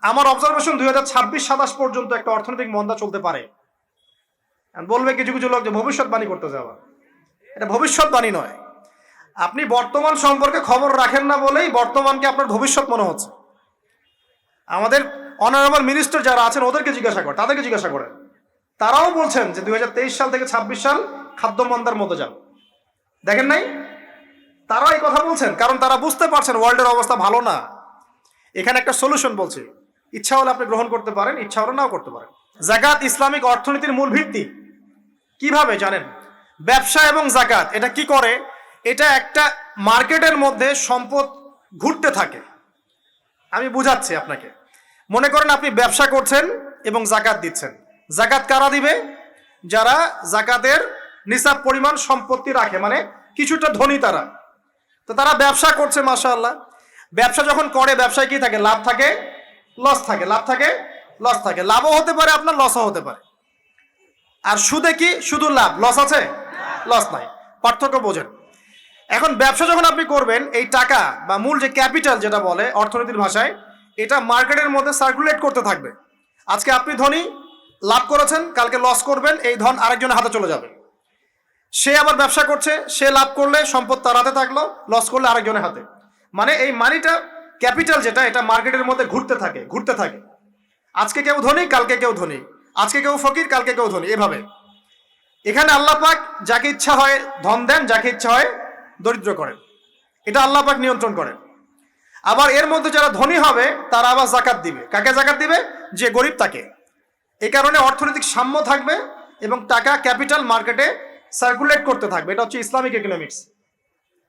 আমার অবজারভেশন 2026-27 পর্যন্ত একটা অর্থনৈতিক মন্দা চলতে পারে। বলবে কিছু কিছু লোক যে ভবিষ্যৎবাণী করতে যাওয়া, এটা ভবিষ্যৎবাণী নয়। আপনি বর্তমান সম্পর্কে খবর রাখেন না বলেই বর্তমানকে আপনার ভবিষ্যৎ মনে হচ্ছে। আমাদের অনারেবল মিনিস্টার যারা আছেন ওদেরকে জিজ্ঞাসা করেন, তাদেরকে জিজ্ঞাসা করেন, তারাও বলছেন যে 2023 সাল থেকে 26 সাল খাদ্য মন্দার মধ্যে যান। দেখেন নাই? তারাও এই কথা বলছেন কারণ তারা বুঝতে পারছেন ওয়ার্ল্ডের অবস্থা ভালো না। এখানে একটা সলিউশন বলছি, ইচ্ছা হলে আপনি গ্রহণ করতে পারেন, ইচ্ছা হলে নাও করতে পারেন। যাকাত ইসলামিক অর্থনীতির মূল ভিত্তি। কিভাবে জানেন? ব্যবসা এবং যাকাত এটা কি করে? এটা একটা মার্কেটের মধ্যে সম্পদ ঘুরতে থাকে। আমি বুঝাচ্ছি আপনাকে। মনে করেন আপনি ব্যবসা করছেন এবং যাকাত দিচ্ছেন। যাকাত কারা দিবে? যারা যাকাতের নিসাব পরিমাণ সম্পত্তি রাখে, মানে কিছুটা ধনী তারা। তো তারা ব্যবসা করছে, মাশাআল্লাহ। ব্যবসা যখন করে, ব্যবসায় কি থাকে? লাভ থাকে, লস থাকে, লাভ থাকে, লস থাকে। লাভও হতে পারে আপনার, লসও হতে পারে। আর সুদে কি শুধু লাভ, লস আছে? লস নাই। পার্থক্য বোঝেন। এখন ব্যবসা যখন আপনি করবেন, এই টাকা বা মূল যে ক্যাপিটাল যেটা বলে অর্থনীতির ভাষায়, এটা মার্কেটের মধ্যে সার্কুলেট করতে থাকবে। আজকে আপনি ধনী, লাভ করেছেন, কালকে লস করবেন, এই ধন আরেকজনের হাতে চলে যাবে। সে আবার ব্যবসা করছে, সে লাভ করলে সম্পদ তার হাতে থাকলো, লস করলে আরেকজনের হাতে। মানে এই মানিটা, ক্যাপিটাল যেটা, এটা মার্কেটের মধ্যে ঘুরতে থাকে, ঘুরতে থাকে। আজকে কেউ ধনী, কালকে কেউ ধনী, আজকে কেউ ফকির, কালকে কেউ ধনী, এভাবে। এখানে আল্লাহ পাক যাকে ইচ্ছা হয় ধন দেন, যাকে ইচ্ছা হয় দরিদ্র করেন। এটা আল্লাহ পাক নিয়ন্ত্রণ করেন। আবার এর মধ্যে যারা ধনী হবে তারা আবার যাকাত দিবে। কাকে যাকাত দিবে? যে গরিব তাকে। এই কারণে অর্থনৈতিক সাম্য থাকবে এবং টাকা, ক্যাপিটাল মার্কেটে সার্কুলেট করতে থাকবে। এটা হচ্ছে ইসলামিক ইকোনমিক্স।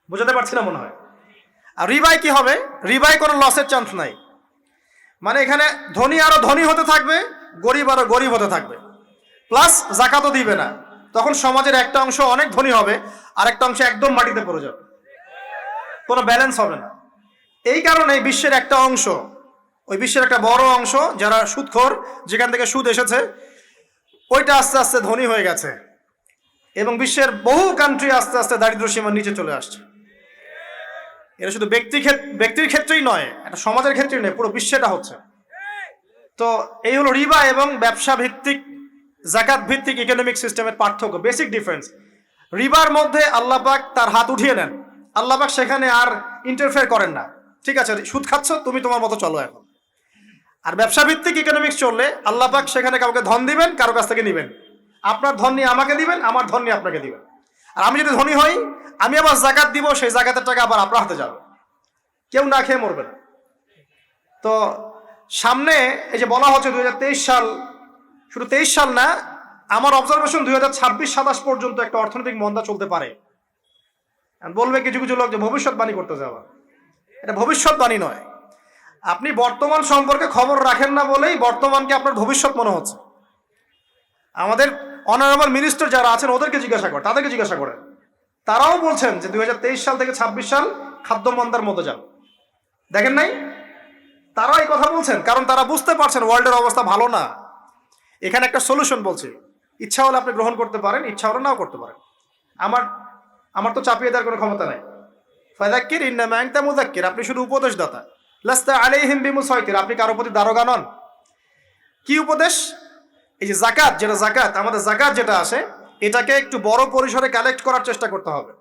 বোঝাতে পারছি না মনে হয়? আর রিবায় কি হবে? রিবায় কোনো লসের চান্স নাই। মানে এখানে ধনী আরো ধনী হতে থাকবে, গরিব আরো গরিব হতে থাকবে, প্লাস যাকাতও দিবে না। তখন সমাজের একটা অংশ অনেক ধনী হবে, আরেকটা অংশ একদম মাটিতে পড়ে যাবে, কোনো ব্যালেন্স হবে না। এই কারণে বিশ্বের একটা অংশ, ওই বিশ্বের একটা বড় অংশ যারা সুদখোর, যেখান থেকে সুদ এসেছে, ওইটা আস্তে আস্তে ধনী হয়ে গেছে এবং বিশ্বের বহু কান্ট্রি আস্তে আস্তে দারিদ্র সীমার নিচে চলে আসছে। এটা শুধু ব্যক্তির ক্ষেত্রেই নয়, এটা সমাজের ক্ষেত্রেই নয়, পুরো বিশ্বেটা হচ্ছে। তো এই হলো রিবা এবং ব্যবসা ভিত্তিক, যাকাত ভিত্তিক ইকোনমিক সিস্টেমের পার্থক্য, বেসিক ডিফারেন্স। রিবার মধ্যে আল্লাহ পাক তার হাত উঠিয়ে নেন, আল্লাহ পাক সেখানে আর ইন্টারফেয়ার করেন না। ঠিক আছে, সুদ খাচ্ছ, তুমি তোমার মতো চলো এখন। আর ব্যবসা ভিত্তিক ইকোনমিক্স চললে আল্লাহ পাক সেখানে কাউকে ধন দিবেন, কারো কাছ থেকে নিবেন। আপনার ধন নিয়ে আমাকে দিবেন, আমার ধন নিয়ে আপনাকে দিবেন। আর আমি যদি ধনী হই, আমি আবার যাকাত দিব, সেই যাকাতের টাকা আবার আপনার হাতে যাবে। কেউ না খেয়ে মরবে না। তো সামনে এই যে বলা হচ্ছে 2023 সাল, শুধু 23 সাল না, আমার অবজারভেশন 2026-27 পর্যন্ত একটা অর্থনৈতিক মন্দা চলতে পারে। বলবে কিছু কিছু লোক যে ভবিষ্যৎবাণী করতে যাওয়া, এটা ভবিষ্যৎবাণী নয়। আপনি বর্তমান সম্পর্কে খবর রাখেন না বলেই বর্তমানকে আপনার ভবিষ্যৎ মনে হচ্ছে। আমাদের অনারেবল মিনিস্টার যারা আছেন ওদেরকে জিজ্ঞাসা করেন, তাদেরকে জিজ্ঞাসা করেন, তারাও বলছেন যে 2023 সাল থেকে 26 সাল খাদ্য মন্দার মধ্যে যান। দেখেন নাই? তারাও এই কথা বলছেন কারণ তারা বুঝতে পারছেন ওয়ার্ল্ডের অবস্থা ভালো না। এখানে একটা সলিউশন বলছি, ইচ্ছা হলে আপনি গ্রহণ করতে পারেন, ইচ্ছা হলে নাও করতে পারেন। আমার তো চাপিয়ে দেওয়ার কোনো ক্ষমতা নাই। ফাযাক্কির ইন্নামা আনতা মুযাক্কির, আপনি শুধু উপদেশদাতা। লাস্তা আলাইহিম বিমুসাইতির, আপনি কারো প্রতি দারোগা নন। কি উপদেশ? এই যে যাকাত, যেটা যাকাত, আমাদের যাকাত যেটা আসে, এটাকে একটু বড় পরিসরে কালেক্ট করার চেষ্টা করতে হবে।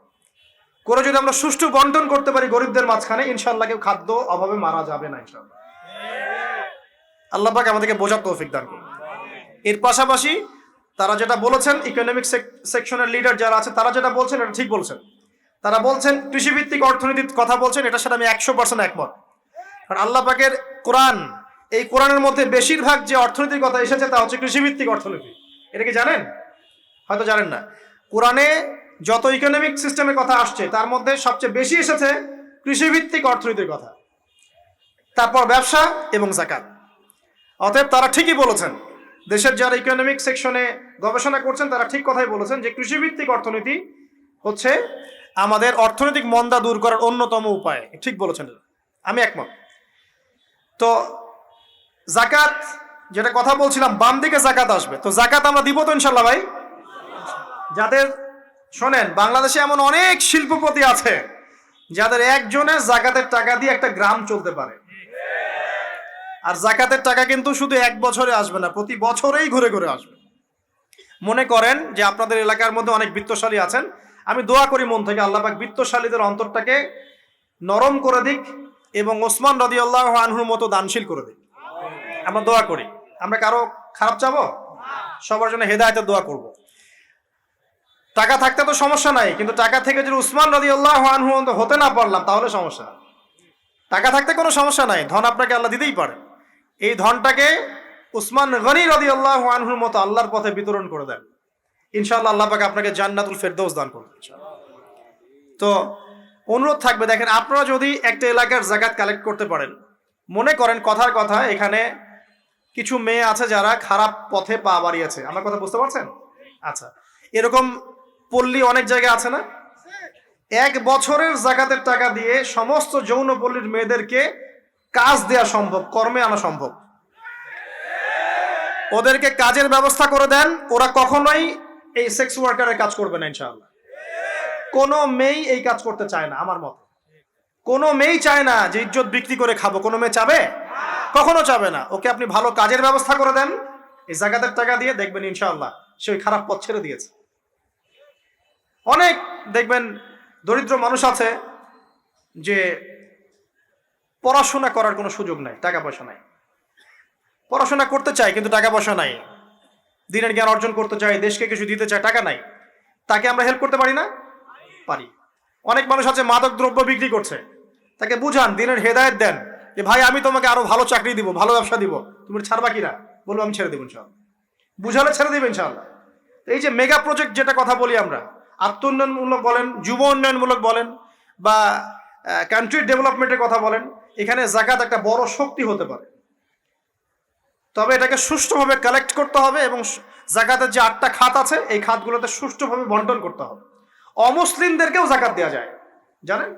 করে যদি আমরা সুষ্ঠু বন্টন করতে পারি গরিবদের মাঝখানে, ইনশাআল্লাহ কেউ খাদ্য অভাবে মারা যাবে না ইনশাআল্লাহ। আল্লাহ পাক আমাদেরকে বোঝার তৌফিক দান করুন। এর পাশাপাশি তারা যেটা বলেছেন, ইকোনমিক সেকশনের লিডার যারা আছে তারা যেটা বলছেন এটা ঠিক বলছেন। তারা বলছেন কৃষিভিত্তিক অর্থনীতির কথা বলছেন, এটার সাথে আমি 100% একমত। কারণ আল্লাহ পাকের কোরআন, এই কোরআনের মধ্যে বেশিরভাগ যে অর্থনীতির কথা এসেছে তা হচ্ছে কৃষিভিত্তিক অর্থনীতি। এটা কি জানেন? হয়তো জানেন না। কোরআনে যত ইকোনমিক সিস্টেমের কথা আসছে তার মধ্যে সবচেয়ে বেশি এসেছে কৃষিভিত্তিক অর্থনীতির কথা, তারপর ব্যবসা এবং যাকাত। অতএব তারা ঠিকই বলেছেন, দেশের যারা ইকোনমিক সেকশনে গবেষণা করছেন তারা ঠিক কথাই বলেছেন যে কৃষিভিত্তিক অর্থনীতি হচ্ছে আমাদের অর্থনৈতিক মন্দা দূর করার অন্যতম উপায়। ঠিক বলেছেন, আমি একমত। তো যাকাত, যেটা কথা বলছিলাম, বাম দিকে যাকাত আসবে। তো যাকাত আমরা দিব তো ইনশাল্লাহ ভাই? যাদের, শোনেন, বাংলাদেশে এমন অনেক শিল্পপতি আছে যাদের একজনের যাকাতের টাকা দিয়ে একটা গ্রাম চলতে পারে। আর জাকাতের টাকা কিন্তু শুধু এক বছরে আসবে না, প্রতি বছরেই ঘুরে ঘুরে আসবে। মনে করেন যে আপনাদের এলাকার মধ্যে অনেক বিত্তশালী আছেন, আমি দোয়া করি মন থেকে আল্লাহ পাক বিত্তশালীদের অন্তরটাকে নরম করে দিক এবং ওসমান রাদিয়াল্লাহু আনহুর মতো দানশীল করে দিক। আমরা দোয়া করি, আমরা কারো খারাপ চাবো, সবার জন্য হেদায়েতের দোয়া করব। টাকা থাকতে তো সমস্যা নাই, কিন্তু টাকা থেকে যদি উসমান রাদিয়াল্লাহু আনহু হতে না পারলাম তাহলে সমস্যা। টাকা থাকতে কোনো সমস্যা নাই, ধন আপনাকে আল্লাহ দিতেই পারে। এই ধনটাকে উসমান গনি রাদিয়াল্লাহু আনহুর মতো আল্লাহর পথে বিতরণ করে দেন, ইনশাআল্লাহ আল্লাহ পাক আপনাকে জান্নাতুল ফেরদৌস দান করবেন। তো অনুরোধ থাকবে, দেখেন আপনারা যদি একটা এলাকার জাকাত কালেক্ট করতে পারেন, মনে করেন কথার কথা এখানে কিছু মেয়ে আছে যারা খারাপ পথে পা বাড়িয়েছে, আমার কথা বুঝতে পারছেন? আচ্ছা, এরকম পল্লী অনেক জায়গায় আছে না? এক বছরের জাকাতের টাকা দিয়ে সমস্ত যৌনপল্লীর মেয়েদেরকে কাজ দেওয়া সম্ভব, কর্মে আনা সম্ভব। ওদেরকে কাজের ব্যবস্থা করে দেন, ওরা কখনোই এই সেক্স ওয়ার্কারের কাজ করবে না ইনশাআল্লাহ। কোনো মেয়ে এই কাজ করতে চায় না, আমার মতে কোনো মেয়ে চায় না যে ইজ্জত বিক্রি করে খাবো, কোনো মেয়ে চাবে? কখনো চাবে না। ওকে আপনি ভালো কাজের ব্যবস্থা করে দেন এই জাকাতের টাকা দিয়ে, দেখবেন ইনশাআল্লাহ সে ওই খারাপ পথ ছেড়ে দিয়েছে। অনেক দেখবেন দরিদ্র মানুষ আছে যে পড়াশোনা করার কোনো সুযোগ নাই, টাকা পয়সা নাই, পড়াশোনা করতে চায় কিন্তু টাকা পয়সা নাই, দিনের জ্ঞান অর্জন করতে চায়, দেশকে কিছু দিতে চায়, টাকা নাই, তাকে আমরা হেল্প করতে পারি না? পারি। অনেক মানুষ আছে মাদক দ্রব্য বিক্রি করছে, তাকে বুঝান, দিনের হেদায়েত দেন যে ভাই আমি তোমাকে আরো ভালো চাকরি দিব, ভালো ব্যবসা দিব, তুমি ছাড়বা কিনা? বলবো আমি ছেড়ে দেবো ইনশাআল্লাহ। বুঝালে ছেড়ে দেবে ইনশাআল্লাহ। এই যে মেগা প্রজেক্ট যেটা কথা বলি আমরা, আত্ম উন্নয়নমূলক বলেন, যুব উন্নয়নমূলক বলেন, বা কান্ট্রি ডেভেলপমেন্টের কথা বলেন, এখানে জাকাত একটা বড় শক্তি হতে পারে। তবে এটাকে সুষ্ঠুভাবে কালেক্ট করতে হবে এবং জাকাতের যে 8টা খাত আছে এই খাতগুলোতে সুষ্ঠুভাবে বন্টন করতে হবে। অমুসলিমদেরকেও জাকাত দেওয়া যায়, জানেন?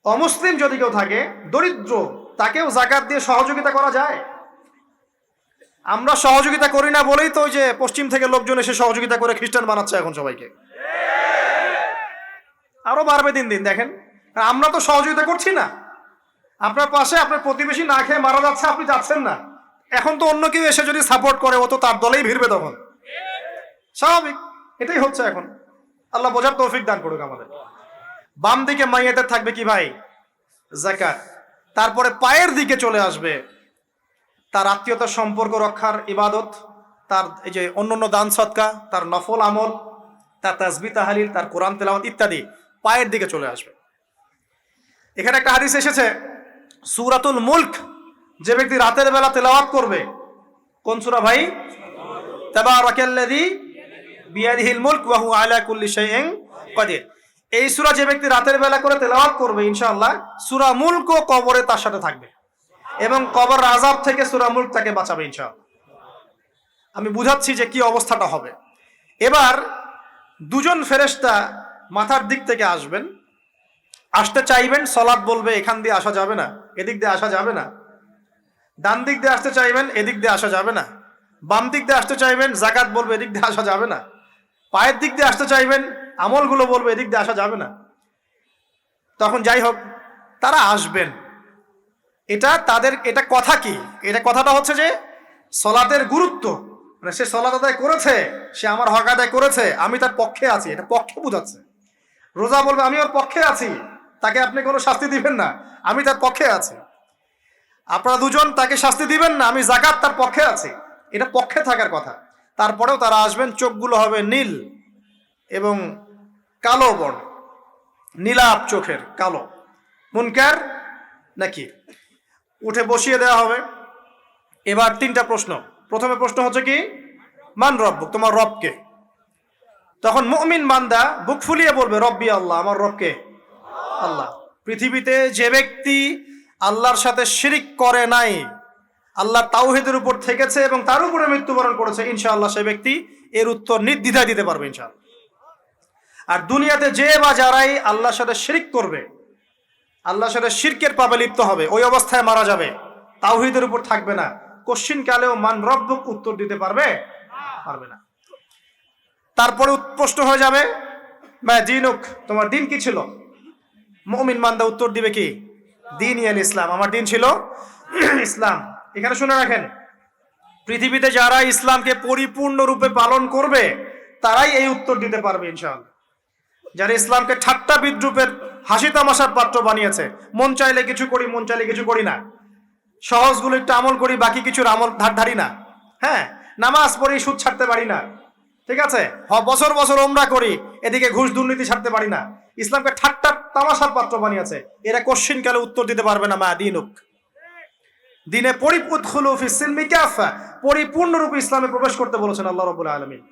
অমুসলিম যদি কেউ থাকে, দরিদ্র, তাকেও জাকাত দিয়ে সহযোগিতা করা যায়। আমরা সহযোগিতা করি না বলেই তো ওই যে পশ্চিম থেকে লোকজন এসে সহযোগিতা করে খ্রিস্টান বানাচ্ছে এখন সবাইকে। আরো বাড়বে দিন দিন, দেখেন আমরা তো সহযোগিতা করছি না। আপনার পাশে আপনার প্রতিবেশী না খেয়ে মারা যাচ্ছে, আপনি যাচ্ছেন না, এখন তো অন্য কেউ এসে যদি সাপোর্ট করে ও তো তার দলেই ভিড়বে, তখন স্বাভাবিক। এটাই হচ্ছে এখন। আল্লাহ বোঝার তৌফিক দান করুক আমাদের। বাম দিকে মাইয়াদের থাকবে কি ভাই? যাকাত। তারপরে পায়ের দিকে চলে আসবে তার আত্মীয়তার সম্পর্ক রক্ষার ইবাদত, তার এই যে অন্যান্য দান সদকা, তার নফল আমল, তার তাসবিহ তাহলিল, তার কোরআন তেলাওয়াত ইত্যাদি পায়ের দিকে চলে আসবে। এখানে একটা হাদিস এসেছে, সূরাতুল মুলক যে ব্যক্তি রাতের বেলা তেলাওয়াত করবে, কোন সূরা ভাই? তাবারাকাল্লাযী বিয়াদিহিল মুলক ওয়া হুয়া আলা কুল্লি শাইইন কাদির। এই সূরা যে ব্যক্তি রাতের বেলা করে তেলাওয়াত করবে, ইনশাআল্লাহ সূরা মুলকও কবরে তার সাথে থাকবে এবং কবর আযাব থেকে সূরা মুলক তাকে বাঁচাবে ইনশাআল্লাহ। আমি বুঝাচ্ছি যে কি অবস্থাটা হবে। এবার দুজন ফেরেশতা মাথার দিক থেকে আসবেন, আসতে চাইবেন, সালাত বলবে এখান দিয়ে আসা যাবে না, এদিক দিয়ে আসা যাবে না। ডান দিক দিয়ে আসতে চাইবেন, এদিক দিয়ে আসা যাবে না। বাম দিক দিয়ে আসতে চাইবেন, যাকাত বলবে এদিক দিয়ে আসা যাবে না। পায়ের দিক দিয়ে আসতে চাইবেন, আমলগুলো বলবে এদিক দিয়ে আসা যাবে না। তখন যাই হোক তারা আসবেন। এটা তাদের, এটা কথা কি? এটা কথাটা হচ্ছে যে সলাতের গুরুত্ব, মানে সে সলাত আদায় করেছে, সে আমার হক আদায় করেছে, আমি তার পক্ষে আছি, এটা পক্ষে বোঝাচ্ছে। রোজা বলবে আমি ওর পক্ষে আছি, তাকে আপনি কোনো শাস্তি দিবেন না, আমি তার পক্ষে আছি। আপনারা দুজন তাকে শাস্তি দিবেন না, আমি যাকাত তার পক্ষে আছি, এটা পক্ষে থাকার কথা। তারপরেও তারা আসবেন, চোখগুলো হবে নীল এবং কালো বর্ণ, নীলাপ চোখের, কালো। মুনকার নাকি উঠে বসিয়ে দেওয়া হবে। এবার 3টা প্রশ্ন। প্রথমে প্রশ্ন হচ্ছে কি, মান রব্বুক, তোমার রবকে? তখন মুমিন বান্দা বুক ফুলিয়ে বলবে রব্বি আল্লাহ, আমার রবকে আল্লাহ। পৃথিবীতে যে ব্যক্তি আল্লাহর সাথে শিরিক করে নাই, আল্লাহ তাওহীদের উপর থেকেছে এবং তার উপরে মৃত্যুবরণ করেছে, ইনশাআল্লাহ সে ব্যক্তি এর উত্তর নির্দ্বিধায় দিতে পারবে ইনশাআল্লাহ। আর দুনিয়াতে যে বা যারাই আল্লাহর সাথে শিরিক করবে, আল্লাহর সাথে শিরকের পাবে লিপ্ত হবে, ওই অবস্থায় মারা যাবে, তাওহীদের উপর থাকবে না, কোশ্চিন কালেও মান রব্বুক উত্তর দিতে পারবে না। তারপরে প্রশ্ন হয়ে যাবে মা দীনুক, তোমার দিন কি ছিল? মুমিন বান্দা উত্তর দিবে কি, দীন ইয়াল ইসলাম, আমার দিন ছিল ইসলাম। এখানে শুনে রাখেন, পৃথিবীতে যারা ইসলামকে পরিপূর্ণরূপে পালন করবে তারাই এই উত্তর দিতে পারবে ইনশাআল্লাহ। যারা ইসলামকে ঠাট্টা বিদ্রুপের হাসি তামাশার পাত্র বানিয়েছে, মন চাইলে কিছু করি, মন চাইলে কিছু করি না, সহজগুলো একটু আমল করি, বাকি কিছুর আমল ধারি না, হ্যাঁ, নামাজ পড়ি, সুদ ছাড়তে পারি না, ঠিক আছে, বছর বছর ওমরা করি, এদিকে ঘুষ দুর্নীতি ছাড়তে পারি না, ইসলামকে ঠাট্টা তামাশার পাত্র বানিয়েছে, এরা কোশ্চিনকালে উত্তর দিতে পারবে না মা দিনুক, দিনে পরিপূর্ণরূপে ইসলামে প্রবেশ করতে বলেছেন আল্লাহ রাব্বুল আলামিন।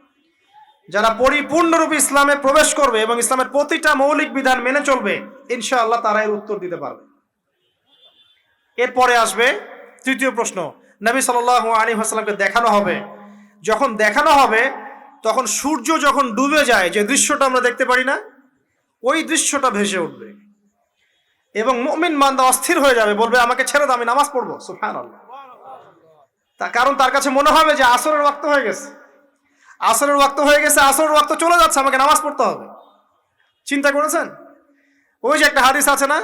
যারা পরিপূর্ণরূপে ইসলামে প্রবেশ করবে এবং ইসলামের প্রতিটা মৌলিক বিধান মেনে চলবে, ইনশাআল্লাহ তারা এর উত্তর দিতে পারবে। এরপরে আসবে তৃতীয় প্রশ্ন। নবী সাল্লাল্লাহু আলাইহি ওয়াসাল্লামকে দেখানো হবে, যখন দেখানো হবে তখন সূর্য যখন ডুবে যায়, যে দৃশ্যটা আমরা দেখতে পারি না, ওই দৃশ্যটা ভেসে উঠবে এবং মুমিন বান্দা অস্থির হয়ে যাবে, বলবে আমাকে ছেড়ে দাও, আমি নামাজ পড়বো। সুবহানাল্লাহ। কারণ তার কাছে মনে হবে যে আসরের ওয়াক্ত হয়ে গেছে, আসরের ওয়াক্ত হয়ে গেছে, আসরের ওয়াক্ত চলে যাচ্ছে, আমাকে নামাজ পড়তে হবে। চিন্তা করেছেন? ওই যে একটা হাদিস আছে না,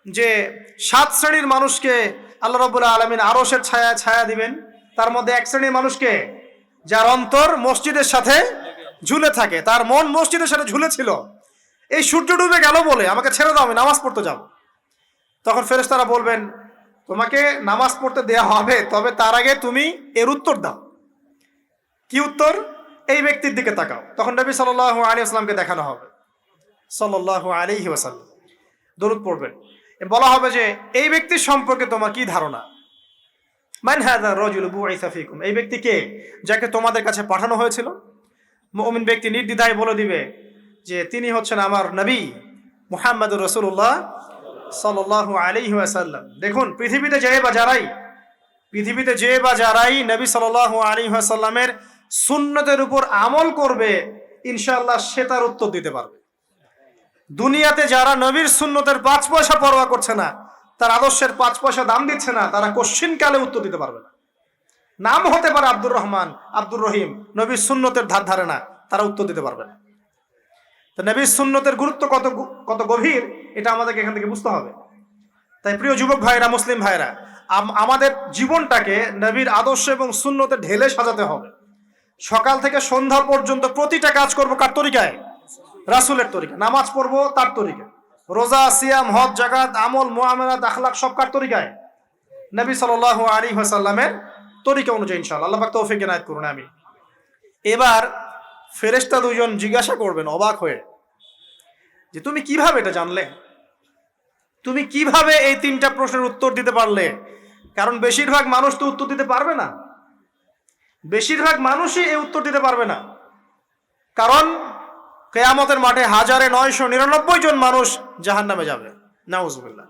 যে 7 শ্রেণীর মানুষকে আল্লাহ রাব্বুল আলামিন আরশের ছায়া ছায়া দিবেন, তার মধ্যে এক শ্রেণীর মানুষকে যার অন্তর মসজিদের সাথে ঝুলে থাকে, তার মন মসজিদের সাথে ঝুলে ছিল, এই সূর্য ডুবে গেল বলে আমাকে ছেড়ে দাও, আমি নামাজ পড়তে যাব। তখন ফেরেশতারা বলবেন তোমাকে নামাজ পড়তে দেয়া হবে, তবে তার আগে তুমি এর উত্তর দাও। কি উত্তর? এই ব্যক্তির দিকে তাকাও। তখন নবী সাল্লাল্লাহু আলাইহি ওয়াসাল্লামকে দেখানো হবে, সাল্লাল্লাহু আলাইহি ওয়াসাল্লাম দরুদ পড়বেন, বলা হবে যে এই ব্যক্তির সম্পর্কে তোমার কি ধারণা? মান হাযা রাজুলু বুইসা ফীকুম, এই ব্যক্তি কে, যাকে তোমাদের কাছে পাঠানো হয়েছিল? মুমিন ব্যক্তি নির্দ্বিধায় বলে দিবে যে তিনি হচ্ছেন আমার নবী মুহাম্মদুর রাসূলুল্লাহ সাল্লাল্লাহু আলাইহি ওয়াসাল্লাম। দেখুন, পৃথিবীতে যে বা যারাই নবী সাল্লাল্লাহু আলাইহি ওয়াসাল্লামের সুন্নতের উপর আমল করবে, ইনশাআল্লাহ সে তার উত্তর দিতে পারবে। দুনিয়াতে যারা নবীর সুন্নতের 5 পয়সা পরোয়া করছে না, তার আদর্শের 5 পয়সা দাম দিচ্ছে না, তারা কোশ্চিনকালে উত্তর দিতে পারবে না। নাম হতে পারে আব্দুর রহমান, আব্দুর রহিম, নবীর সুন্নতের ধার ধারে না, তারা উত্তর দিতে পারবে না। তো নবীর সুন্নতের গুরুত্ব কত গভীর, এটা আমাদেরকে এখান থেকে বুঝতে হবে। তাই প্রিয় যুবক ভাইরা, মুসলিম ভাইরা, আমাদের জীবনটাকে নবীর আদর্শ এবং সুন্নতে ঢেলে সাজাতে হবে। সকাল থেকে সন্ধ্যা পর্যন্ত প্রতিটা কাজ করব কার তরিকায়? রাসূলের তরিকা। নামাজ পড়বো তার তরিকা, রোজা, সিয়াম, হজ, যাকাত, আমল, মুআমালাত, আখলাক সব কার তরিকায়? নবী সাল্লাল্লাহু আলাইহি ওয়াসাল্লামের তরিকা অনুযায়ী ইনশাআল্লাহ। আল্লাহ পাক তৌফিক এনায়েত করুন, আমিন। এবার ফেরেশতা দুজন জিজ্ঞাসা করবেন অবাক হয়ে যে তুমি কিভাবে এটা জানলে, তুমি কিভাবে এই 3টা প্রশ্নের উত্তর দিতে পারলে? কারণ বেশিরভাগ মানুষ তো উত্তর দিতে পারবে না, বেশিরভাগ মানুষই এই উত্তর দিতে পারবে না। কারণ কিয়ামতের মাঠে 1999 জন মানুষ জাহান্নামে যাবে, নাউজুবিল্লাহ।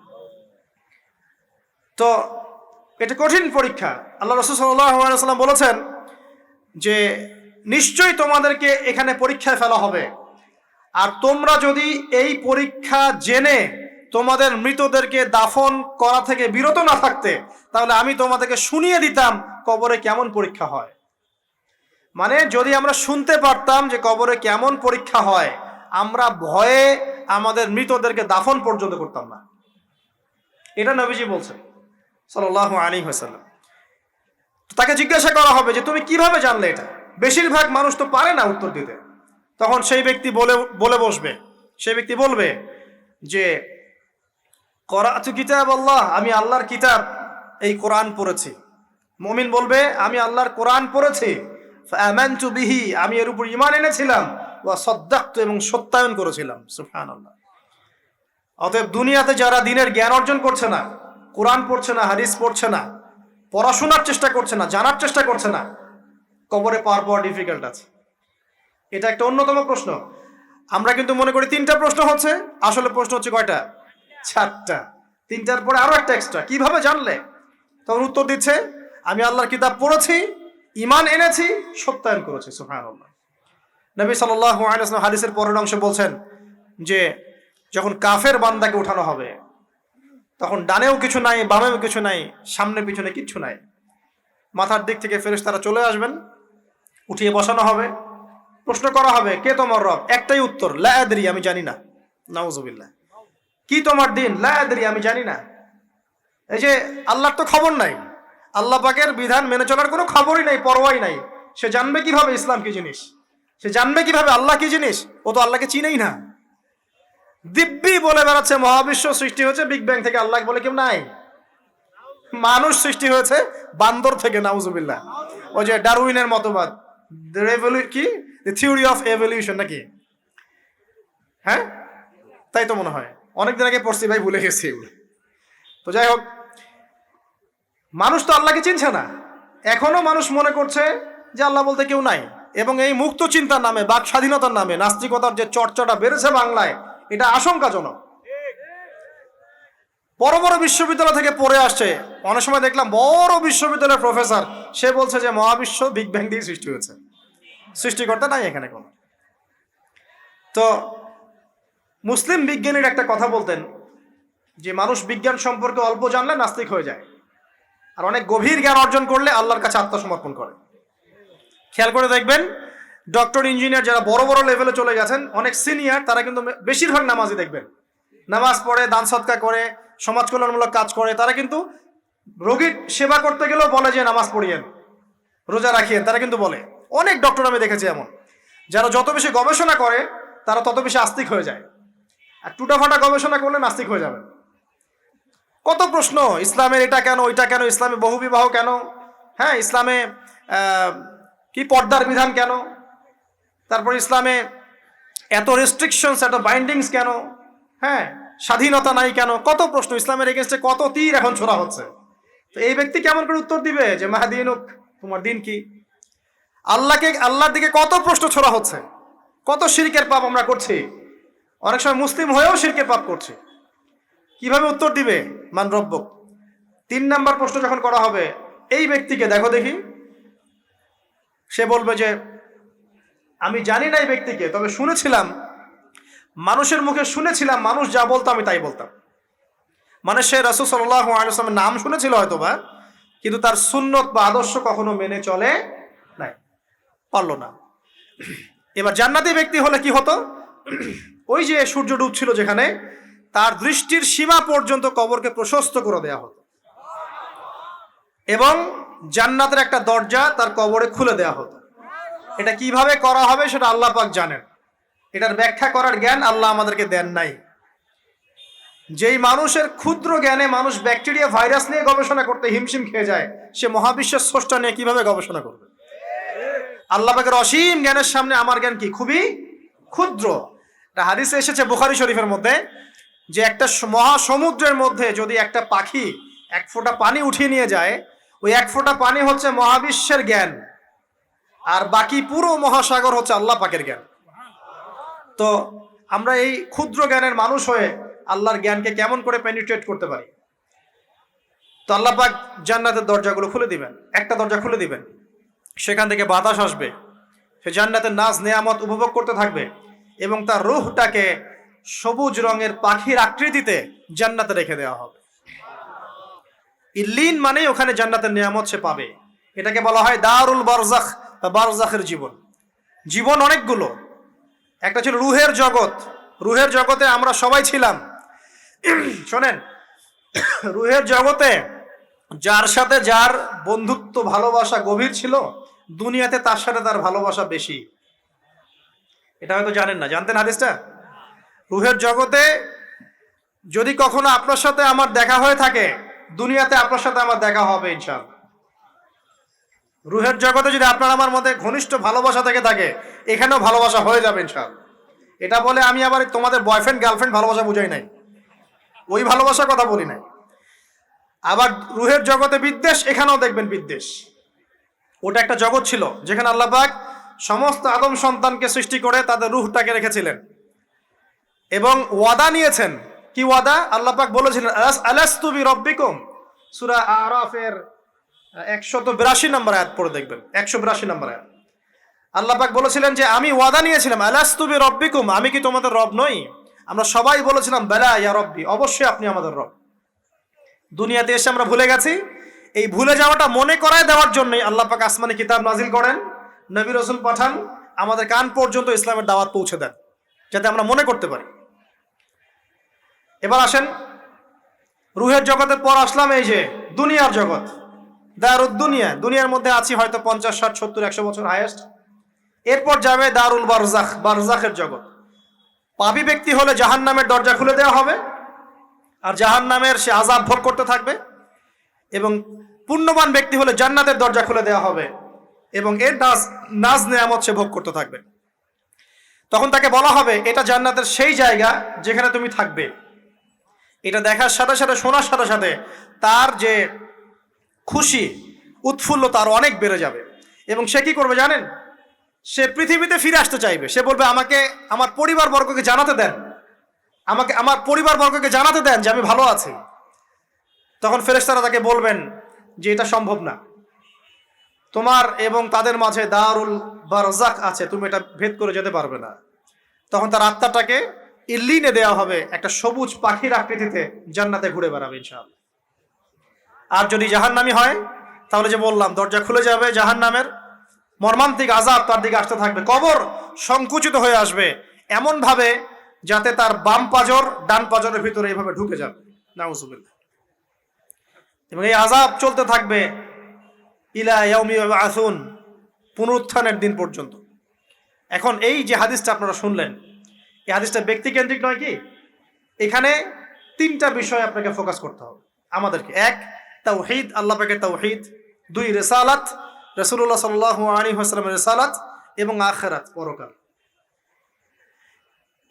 তো এটা কঠিন পরীক্ষা। আল্লাহ রাসূল সাল্লাল্লাহু আলাইহি ওয়াসাল্লাম বলেছেন যে নিশ্চয়ই তোমাদেরকে এখানে পরীক্ষায় ফেলা হবে, আর তোমরা যদি এই পরীক্ষা জেনে তোমাদের মৃতদেরকে দাফন করা থেকে বিরত না থাকতে, তাহলে আমি তোমাদেরকে শুনিয়ে দিতাম কবরে কেমন পরীক্ষা হয়। মানে যদি আমরা শুনতে পারতাম যে কবরে কেমন পরীক্ষা হয়, আমরা ভয়ে আমাদের মৃতদেরকে দাফন পর্যন্ত করতাম না। এটা নবীজি বলছেন সাল্লাল্লাহু আলাইহি ওয়াসাল্লাম। তাকে জিজ্ঞাসা করা হবে যে তুমি কিভাবে জানলে এটা? বেশিরভাগ মানুষ তো পারে না উত্তর দিতে। তখন সেই ব্যক্তি বলে বসবে, সেই ব্যক্তি বলবে যে করাতু কিতাব আল্লাহ, আমি আল্লাহর কিতাব এই কোরআন পড়েছি। মুমিন বলবে আমি আল্লাহর কোরআন পড়েছি, ফাআমানতু বিহি, আমি এর উপর ঈমান এনেছিলাম, ওয়া সাদ্দাকতু, এবং সত্যায়ন করেছিলাম। সুবহানাল্লাহ। অতএব দুনিয়াতে যারা দ্বীনের জ্ঞান অর্জন করছে না, কোরআন পড়ছে না, হাদিস পড়ছে না, পড়াশোনার চেষ্টা করছে না, জানার চেষ্টা করছে না, কবরে পাওয়া ডিফিকাল্ট আছে। এটা একটা অন্যতম প্রশ্ন। আমরা কিন্তু মনে করি 3টা প্রশ্ন হচ্ছে, আসলে প্রশ্ন হচ্ছে কয়টা? 4টা। 3টার পরে আরো একটা এক্সট্রা। কিভাবে জানলে? তখন উত্তর দিচ্ছে আমি আল্লাহর কিতাব পড়েছি, ঈমান এনেছি, সত্যায়ন করেছি। সুবহানাল্লাহ। নবী সাল্লাল্লাহু আলাইহি ওয়াসাল্লাম হাদিসের পরের অংশে বলছেন যে যখন কাফের বান্দাকে উঠানো হবে, তখন ডানেও কিছু নাই, বামেও কিছু নাই, সামনে পিছনে কিচ্ছু নাই। মাথার দিক থেকে ফেরেশতারা চলে আসবেন, উঠিয়ে বসানো হবে, প্রশ্ন করা হবে কে তোমার রব? একটাই উত্তর, লা আদরি, আমি জানি না। নাউজুবিল্লাহ। কি তোমার দিন? লা আদরি, আমি জানি না। এই যে আল্লাহর তো খবর নাই, আল্লাহ পাকের বিধান মেনে চলার কোনো খবরই নাই, পরোয়াই নাই। সে জানবে কিভাবে ইসলাম কি জিনিস? সে জানবে কিভাবে আল্লাহ কি জিনিস? ও তো আল্লাহকে চিনেই না। দিব্যি বলে বেড়াচ্ছে মহাবিশ্ব সৃষ্টি হয়েছে বিগ ব্যাং থেকে, আল্লাহ বলে কেউ নাই। মানুষ সৃষ্টি হয়েছে বান্দর থেকে, নাউজুবিল্লাহ। ওই যে ডারউইনের মতবাদ, কি থিওরি অফ এভলিউশন নাকি? হ্যাঁ, তাই তো মনে হয়, অনেকদিন আগে পড়ছি ভাই, ভুলে গেছি এগুলো। তো যাই হোক, মানুষ তো আল্লাহকে চিনছে না। এখনো মানুষ মনে করছে যে আল্লাহ বলতে কেউ নাই। এবং এই মুক্ত চিন্তার নামে, বাক স্বাধীনতার নামে নাস্তিকতার যে চর্চাটা বেড়েছে বাংলায়, এটা আশঙ্কাজনক। বড় বড় বিশ্ববিদ্যালয় থেকে পড়ে আসছে, অনেক সময় দেখলাম বড় বিশ্ববিদ্যালয়ের প্রফেসর, সে বলছে যে মহাবিশ্ব বিগ ব্যাং দিয়ে সৃষ্টি হয়েছে, সৃষ্টিকর্তা নাই এখানে কোনো। তো মুসলিম বিজ্ঞানীর একটা কথা বলতেন যে মানুষ বিজ্ঞান সম্পর্কে অল্প জানলে নাস্তিক হয়ে যায়, আর অনেক গভীর জ্ঞান অর্জন করলে আল্লাহর কাছে আত্মসমর্পণ করে। খেয়াল করে দেখবেন, ডক্টর, ইঞ্জিনিয়ার যারা বড় বড় লেভেলে চলে গেছেন, অনেক সিনিয়র, তারা কিন্তু বেশিরভাগ নামাজি দেখবেন, নামাজ পড়ে, দান সৎকার করে, সমাজ কল্যাণমূলক কাজ করে। তারা কিন্তু রোগীর সেবা করতে গেলেও বলে যে নামাজ পড়িয়েন, রোজা রাখিয়েন, তারা কিন্তু বলে। অনেক ডক্টর আমি দেখেছি এমন, যারা যত বেশি গবেষণা করে তারা তত বেশি আস্তিক হয়ে যায়, আর টুটাফাটা গবেষণা করলে নাস্তিক হয়ে যাবে। কত প্রশ্ন, ইসলামের এটা কেন, ওইটা কেন, ইসলামে বহুবিবাহ কেন, হ্যাঁ, ইসলামে কি পর্দার বিধান কেন, তারপর ইসলামে এত রেস্ট্রিকশনস, এত বাইন্ডিংস কেন, হ্যাঁ, স্বাধীনতা নাই কেন, কত প্রশ্ন। ইসলামের এগেনস্টে কত তীর এখন ছোড়া হচ্ছে। তো এই ব্যক্তি কেমন করে উত্তর দিবে যে মাহদিনুক, তোমার দিন কি? আল্লাহর দিকে কত প্রশ্ন ছোড়া হচ্ছে, কত শিরকের পাপ আমরা করছি, অনেক সময় মুসলিম হয়েও শিরকের পাপ করছি। কিভাবে উত্তর দিবে মান রব্বক? 3 নাম্বার প্রশ্ন যখন করা হবে, এই ব্যক্তিকে দেখো দেখি, সে বলবে যে আমি জানি না এই ব্যক্তিকে, তবে শুনেছিলাম, মানুষের মুখে শুনেছিলাম, মানুষ যা বলতো আমি তাই বলতাম। মানে সে রাসূল সাল্লাল্লাহু আলাইহি ওয়াসাল্লামের নাম শুনেছিল হয়তোবা, কিন্তু তার সুন্নত বা আদর্শ কখনো মেনে চলে নাই, পারলো না। এবার জান্নাতি ব্যক্তি হলে কি হতো? ওই যে সূর্য ডুবছিল যেখানে, তার দৃষ্টির সীমা পর্যন্ত কবরকে প্রশস্ত করে দেয়া হতো, এবং জান্নাতের একটা দরজা তার কবরে খুলে দেয়া হতো। এটা কিভাবে করা হবে সেটা আল্লাহ পাক জানেন, এটার ব্যাখ্যা করার জ্ঞান আল্লাহ আমাদেরকে দেন নাই। যেই মানুষের ক্ষুদ্র জ্ঞানে মানুষ ব্যাকটেরিয়া, ভাইরাস নিয়ে গবেষণা করতে হিমশিম খেয়ে যায়, সে মহাবিশ্বের স্রষ্টা নিয়ে কিভাবে গবেষণা করবে? আল্লাহ পাকের অসীম জ্ঞানের সামনে আমার জ্ঞান কি? খুবই ক্ষুদ্র। একটা হাদিসে এসেছে বুখারী শরীফের মধ্যে, যে একটা মহাসমুদ্রের মধ্যে যদি একটা পাখি 1 ফোঁটা পানি উঠিয়ে নিয়ে যায়, ওই 1 ফোঁটা পানি হচ্ছে মহাবিশ্বের জ্ঞান, আর বাকি পুরো মহাসাগর হচ্ছে আল্লাহ পাকের জ্ঞান। তো আমরা এই ক্ষুদ্র জ্ঞানের মানুষ হয়ে আল্লাহর জ্ঞানকে কেমন করে পেনিট্রেট করতে পারি? তো আল্লাহ পাক জান্নাতের দরজাগুলো খুলে দিবেন, একটা দরজা খুলে দিবেন, সেখান থেকে বাতাস আসবে, সে জান্নাতের নাজ নেয়ামত উপভোগ করতে থাকবে, এবং তার রূহটাকে সবুজ রঙের পাখির আকৃতিতে জান্নাতে রেখে দেওয়া হবে। ইল্লিন মানে ওখানে জান্নাতের নিয়ামত সে পাবে। এটাকে বলা হয় দারুল বারজাখ বা বারজাখের জীবন। জীবন অনেকগুলো, একটা ছিল রুহের জগৎ। রুহের জগতে আমরা সবাই ছিলাম। শোনেন, রুহের জগতে যার সাথে যার বন্ধুত্ব, ভালোবাসা গভীর ছিল, দুনিয়াতে তার সাথে তার ভালোবাসা বেশি। এটা হয়তো জানেন না, জানতেন হাদিসটা? রুহের জগতে যদি কখনো আপনার সাথে আমার দেখা হয়ে থাকে, দুনিয়াতে আপনার সাথে আমার দেখা হবে ইনশাআল্লাহ। রুহের জগতে যদি আপনার আমার মধ্যে ঘনিষ্ঠ ভালোবাসা থেকে থাকে, এখানেও ভালোবাসা হয়ে যাবে ইনশাআল্লাহ। এটা বলে আমি আবার তোমাদের বয়ফ্রেন্ড গার্লফ্রেন্ড ভালোবাসা বুঝাই নাই, ওই ভালোবাসার কথা বলি নাই। আবার রুহের জগতে বিদ্বেষ, এখানেও দেখবেন বিদ্বেষ। ওটা একটা জগৎ ছিল যেখানে আল্লাহ পাক সমস্ত আদম সন্তানকে সৃষ্টি করে তাদের রুহটাকে রেখেছিলেন, এবং ওয়াদা নিয়েছেন। কি ওয়াদা? আল্লাহ পাক বলেছিলেন আলাস্তু বিরব্বিকুম, সূরা আরাফের 182 নম্বর আয়াত পড়ে দেখবেন, 182 নম্বর আয়াত। আল্লাহ পাক বলেছিলেন যে আমি ওয়াদা নিয়েছিলাম, আলাস্তু বিরব্বিকুম, আমি কি তোমাদের রব নই? আমরা সবাই বলেছিলাম বেলা ইয়া রব্বি, অবশ্যই আপনি আমাদের রব। দুনিয়াতে এসে আমরা ভুলে গেছি। এই ভুলে যাওয়াটা মনে করায় দেওয়ার জন্যই আল্লাহ পাক আসমানে কিতাব নাজিল করেন, নবী রাসূল পাঠান, আমাদের কান পর্যন্ত ইসলামের দাওয়াত পৌঁছে দেন, যাতে আমরা মনে করতে পারি। এবার আসেন, রুহের জগতের পর আসলাম এই যে দুনিয়ার জগৎ, দারুদ দুনিয়া। দুনিয়ার মধ্যে আছি হয়তো 50, 60, 70, 100 বছর হায়েস্ট। এরপর যাবে দারুল বারজাখ, বারজাখের জগৎ। পাপী ব্যক্তি হলে জাহান্নামের দরজা খুলে দেওয়া হবে, আর জাহান্নামের সে আযাব ভোগ করতে থাকবে। এবং পুণ্যবান ব্যক্তি হলে জান্নাতের দরজা খুলে দেওয়া হবে এবং এর নাজ নেয়ামত সে ভোগ করতে থাকবে। তখন তাকে বলা হবে এটা জান্নাতের সেই জায়গা যেখানে তুমি থাকবে। এটা দেখার সাথে সাথে, শোনার সাথে সাথে তার যে খুশি, উৎফুল্লতা আরো অনেক বেড়ে যাবে। এবং সে কি করবে জানেন? সে পৃথিবীতে ফিরে আসতে চাইবে। সে বলবে আমাকে আমার পরিবারবর্গকে জানাতে দেন, আমাকে আমার পরিবারবর্গকে জানাতে দেন যে আমি ভালো আছি। তখন ফেরেশতারা তাকে বলবেন যে এটা সম্ভব না, তোমার এবং তাদের মাঝে দারুল বারজাখ আছে, তুমি এটা ভেদ করে যেতে পারবে না। তখন তার আত্মাটাকে ইল্লিনে দেওয়া হবে, একটা সবুজ পাখির আকৃতিতে জান্নাতে ঘুরে বেড়াবে ইনশাআল্লাহ। আর যদি জাহান্নামী হয় তাহলে যে বললাম দরজা খুলে যাবে, জাহান্নামের মর্মান্তিক আযাব তার দিকে আসতে থাকবে। কবর সংকুচিত হয়ে আসবে এমন ভাবে যাতে তার বাম পাজর ডান পাজরের ভিতরে এইভাবে ঢুকে যাবে, নাউযুবিল্লাহ। এবং এই আযাব চলতে থাকবে ইলা ইয়াউমি ইউবআসুন, পুনরুত্থানের দিন পর্যন্ত। এখন এই যে হাদিসটা আপনারা শুনলেন, এই হাদিসটা ব্যক্তিকেন্দ্রিক নয় কি? এখানে তিনটা বিষয় আপনাকে ফোকাস করতে হবে আমাদেরকে। এক, তাওহীদ, আল্লাহ পাকের তাওহীদ। দুই, রিসালাত, রাসূলুল্লাহ সাল্লাল্লাহু আলাইহি ওয়াসাল্লামের রিসালাত। এবং আখিরাত, পরকাল।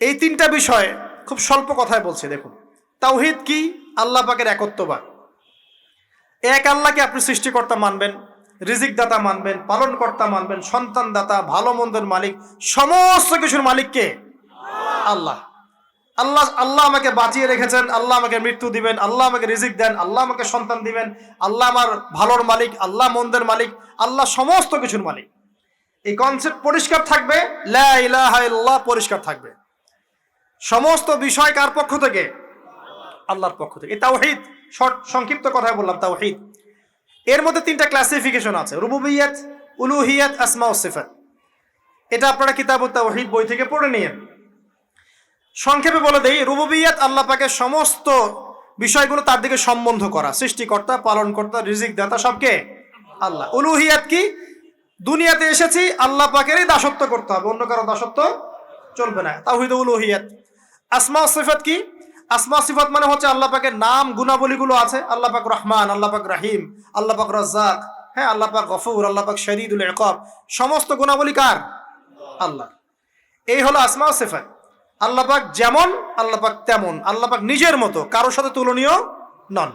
এই তিনটা বিষয় খুব স্বল্প কথায় বলছি। দেখুন, তাওহীদ কি? আল্লাহ পাকের একত্ববাদ। এক আল্লাহকে আপনি সৃষ্টিকর্তা মানবেন, রিজিক দাতা মানবেন, পালন কর্তা মানবেন, সন্তান দাতা, ভালো মন্দের মালিক, সমস্ত কিছুর মালিক কে? আল্লাহ। আল্লাহ আল্লাহ আমাকে বাঁচিয়ে রেখেছেন, আল্লাহ আমাকে মৃত্যু দিবেন, আল্লাহ আমাকে রিজিক দেন, আল্লাহ আমাকে সন্তান দিবেন, আল্লাহ আমার ভালোর মালিক, আল্লাহ মন্দের মালিক, আল্লাহ সমস্ত কিছুর মালিক। এই কনসেপ্ট পরিষ্কার থাকবে, লা ইলাহা ইল্লাল্লাহ পরিষ্কার থাকবে। সমস্ত বিষয় কার পক্ষ থেকে? আল্লাহর পক্ষ থেকে। এই তাওহীদ, শর্ট সংক্ষিপ্ত কথায় বললাম তাওহীদ। এর মধ্যে তিনটা ক্লাসিফিকেশন আছে: রুবুবিয়্যাত, উলুহিয়্যাত, আসমা ও সিফাত। এটা আপনারা কিতাবুত তাওহীদ বই থেকে পড়ে নিয়েন। সংক্ষেপে বলে দেই, রুবুবিয়্যাত আল্লাহ পাকের সমস্ত বিষয়গুলো তার দিকে সম্বন্ধ করা, সৃষ্টিকর্তা, পালনকর্তা, রিজিক দাতা সবকে আল্লাহ। উলুহিয়্যাত কি? দুনিয়াতে এসেছি আল্লাহ পাকেরই দাসত্ব করতে হবে, অন্য কারো দাসত্ব চলবে না, তাওহীদ উলুহিয়্যাত। আসমা ও সিফাত কি? আসমা সিফাত মানে হচ্ছে আল্লাহ পাকের নাম গুণাবলীগুলো আছে। আল্লাহ পাক রহমান, আল্লাহ পাক রাহিম, আল্লাহ পাক রাজ্জাক, হ্যাঁ, আল্লাহ পাক গফুর, আল্লাহ পাক শদীদুল ইকাব। সমস্ত গুণাবলী কার? আল্লাহ। এই হলো আসমা ও সিফাত। আল্লাহ পাক যেমন, আল্লাহ পাক তেমন, আল্লাহ পাক নিজের মতো, কারোর সাথে তুলনীয় নন।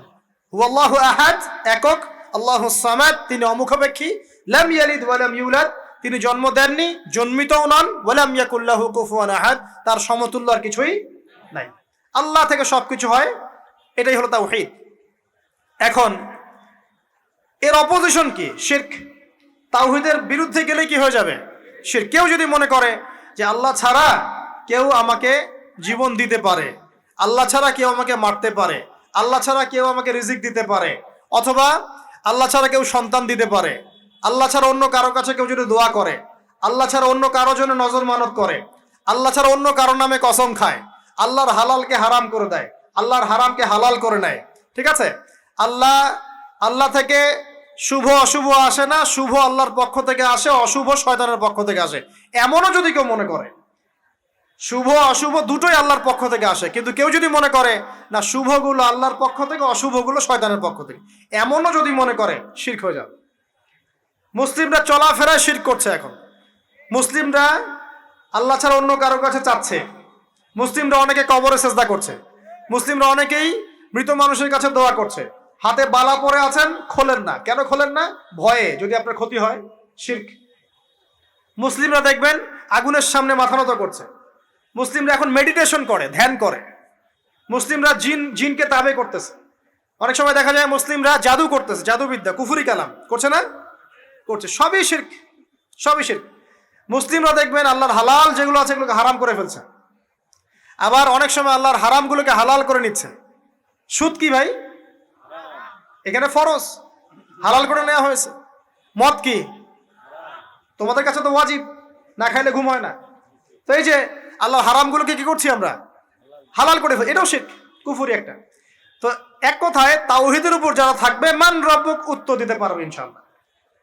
হুয়াল্লাহু আহাদ, একক। আল্লাহুস সামাদ, তিনি অমুখাপেক্ষী। লাম ইয়ালিদ ওয়া লাম ইউলাদ, তিনি জন্ম দেননি, জন্মিতও নন। ওয়া লাম ইয়াকুল লাহু কুফুয়ান আহাদ, তার সমতুল্য আর কিছুই নাই। আল্লাহ থেকে সবকিছু হয়, এটাই হলো তাওহীদ। এখন এর অপোজিশন কি? শিরক। তাওহীদের বিরুদ্ধে গেলে কি হয়ে যাবে? শিরক। কেউ যদি মনে করে যে আল্লাহ ছাড়া কেউ আমাকে জীবন দিতে পারে, আল্লাহ ছাড়া কেউ আমাকে মারতে পারে, আল্লাহ ছাড়া কেউ আমাকে রিজিক দিতে পারে, অথবা আল্লাহ ছাড়া কেউ সন্তান দিতে পারে, আল্লাহ ছাড়া অন্য কারো কাছে কেউ যদি দোয়া করে, আল্লাহ ছাড়া অন্য কারো জন্য নজর মানত করে, আল্লাহ ছাড়া অন্য কারোর নামে কসম খায়, আল্লাহর হালালকে হারাম করে দেয়, আল্লাহর হারামকে হালাল করে নেয়, ঠিক আছে? আল্লাহ থেকে শুভ অশুভ আসে না, শুভ আল্লাহর পক্ষ থেকে আসে, অশুভ শয়তানের পক্ষ থেকে আসে, এমনও যদি কেউ মনে করে, শুভ অশুভ দুটোই আল্লাহর পক্ষ থেকে আসে, কিন্তু কেউ যদি মনে করে না শুভগুলো আল্লাহর পক্ষ থেকে, অশুভগুলো শয়তানের পক্ষ থেকে, এমনও যদি মনে করে, শিরক হয়ে যাবে। মুসলিমরা চলাফেরায় শিরক করছে। এখন মুসলিমরা আল্লাহ ছাড়া অন্য কারো কাছে চাচ্ছে, মুসলিমরা অনেকে কবরে সেজদা করছে, মুসলিমরা অনেকেই মৃত মানুষের কাছে দোয়া করছে, হাতে বালা পরে আছেন, খোলেন না। কেন খোলেন না? ভয়ে যদি আপনার ক্ষতি হয়, শিরক। মুসলিমরা দেখবেন আগুনের সামনে মাথা নত করছে, মুসলিমরা এখন মেডিটেশন করে, ধ্যান করে, মুসলিমরা জিনকে তাবে করতেছে। অনেক সময় দেখা যায় মুসলিমরা জাদু করতেছে, জাদুবিদ্যা, কুফরি কালাম করছে না? করছে। সবই শিরক, সবই শিরক। মুসলিমরা দেখবেন আল্লাহর হালাল যেগুলো আছে এগুলোকে হারাম করে ফেলছে, আবার অনেক সময় আল্লাহর হারামগুলোকে হালাল করে নিচ্ছে। সুদ কি ভাই? এখানে ফরজ, হালাল করে নেওয়া হয়েছে। মদ কি? তোমাদের কাছে তো ওয়াজিব, না খাইলে ঘুম হয় না। তো এই যে আল্লাহর হারামগুলোকে কি করছি আমরা? হালাল করে ফেলছি, এটাও শিরক, কুফরি একটা। তো এক কথায় তাওহীদের উপর যারা থাকবে মান রব্বুক উত্তর দিতে পারবে ইনশাআল্লাহ।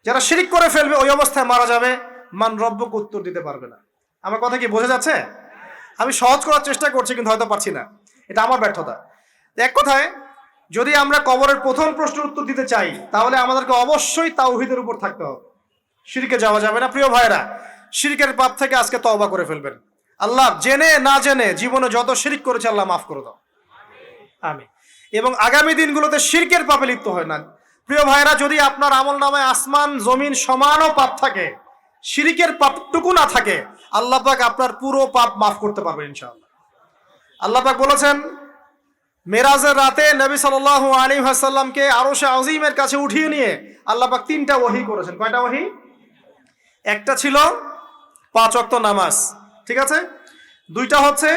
যারা শিরিক করে ফেলবে ওই অবস্থায় মারা যাবে, মান রব্বুক উত্তর দিতে পারবে না। আমার কথা কি বোঝা যাচ্ছে? আমি সহজ করার চেষ্টা করছি কিন্তু হয়তো পারছি না, এটা আমার ব্যর্থতা। এক কথায় যদি আমরা কবরের প্রথম প্রশ্নের উত্তর দিতে চাই তাহলে আমাদেরকে অবশ্যই তাওহীদের উপর থাকতে হবে, শিরকে যাওয়া যাবে না। প্রিয় ভাইরা, শিরকের পাপ থেকে আজকে তওবা করে ফেলবেন। আল্লাহ জেনে না জেনে জীবনে যত শিরক করেছে আল্লাহ মাফ করে দাও, আমিন। এবং আগামী দিনগুলোতে শিরকের পাপে লিপ্ত হয় না। প্রিয় ভাইরা, যদি আপনার আমল নামায় আসমান জমিন সমানও পাপ থাকে, শিরকের পাপটুকু না থাকে, আল্লাহ পাক আপনার পুরো পাপ মাফ করতে পারবেন ইনশাআল্লাহ। আল্লাহ পাক বলেছেন মেরাজের রাতে নবী সাল্লাল্লাহু আলাইহি ওয়াসাল্লামকে আরশে আজিমের কাছে উঠিয়ে নিয়ে আল্লাহ পাক 3টা ওহী করেছেন। কয়টা ওহী? একটা ছিল 5 ওয়াক্ত নামাজ, ঠিক আছে। 2টা হচ্ছে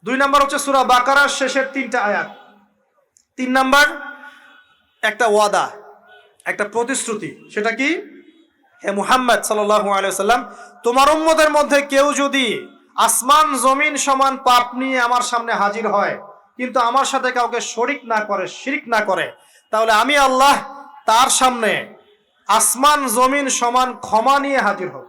2 নাম্বার হচ্ছে সূরা বাকারার শেষের 3টা আয়াত। 3 নাম্বার একটা ওয়াদা, একটা প্রতিশ্রুতি। সেটা কি? হে মুহাম্মদ সাল্লাল্লাহু আলাইহি ওয়াসাল্লাম, তোমার উম্মতের মধ্যে কেউ যদি আসমান জমিন সমান পাপ নিয়ে আমার সামনে হাজির হয় কিন্তু আমার সাথে কাউকে শরিক না করে, শিরক না করে, তাহলে আমি আল্লাহ তার সামনে আসমান জমিন সমান ক্ষমা নিয়ে হাজির হব,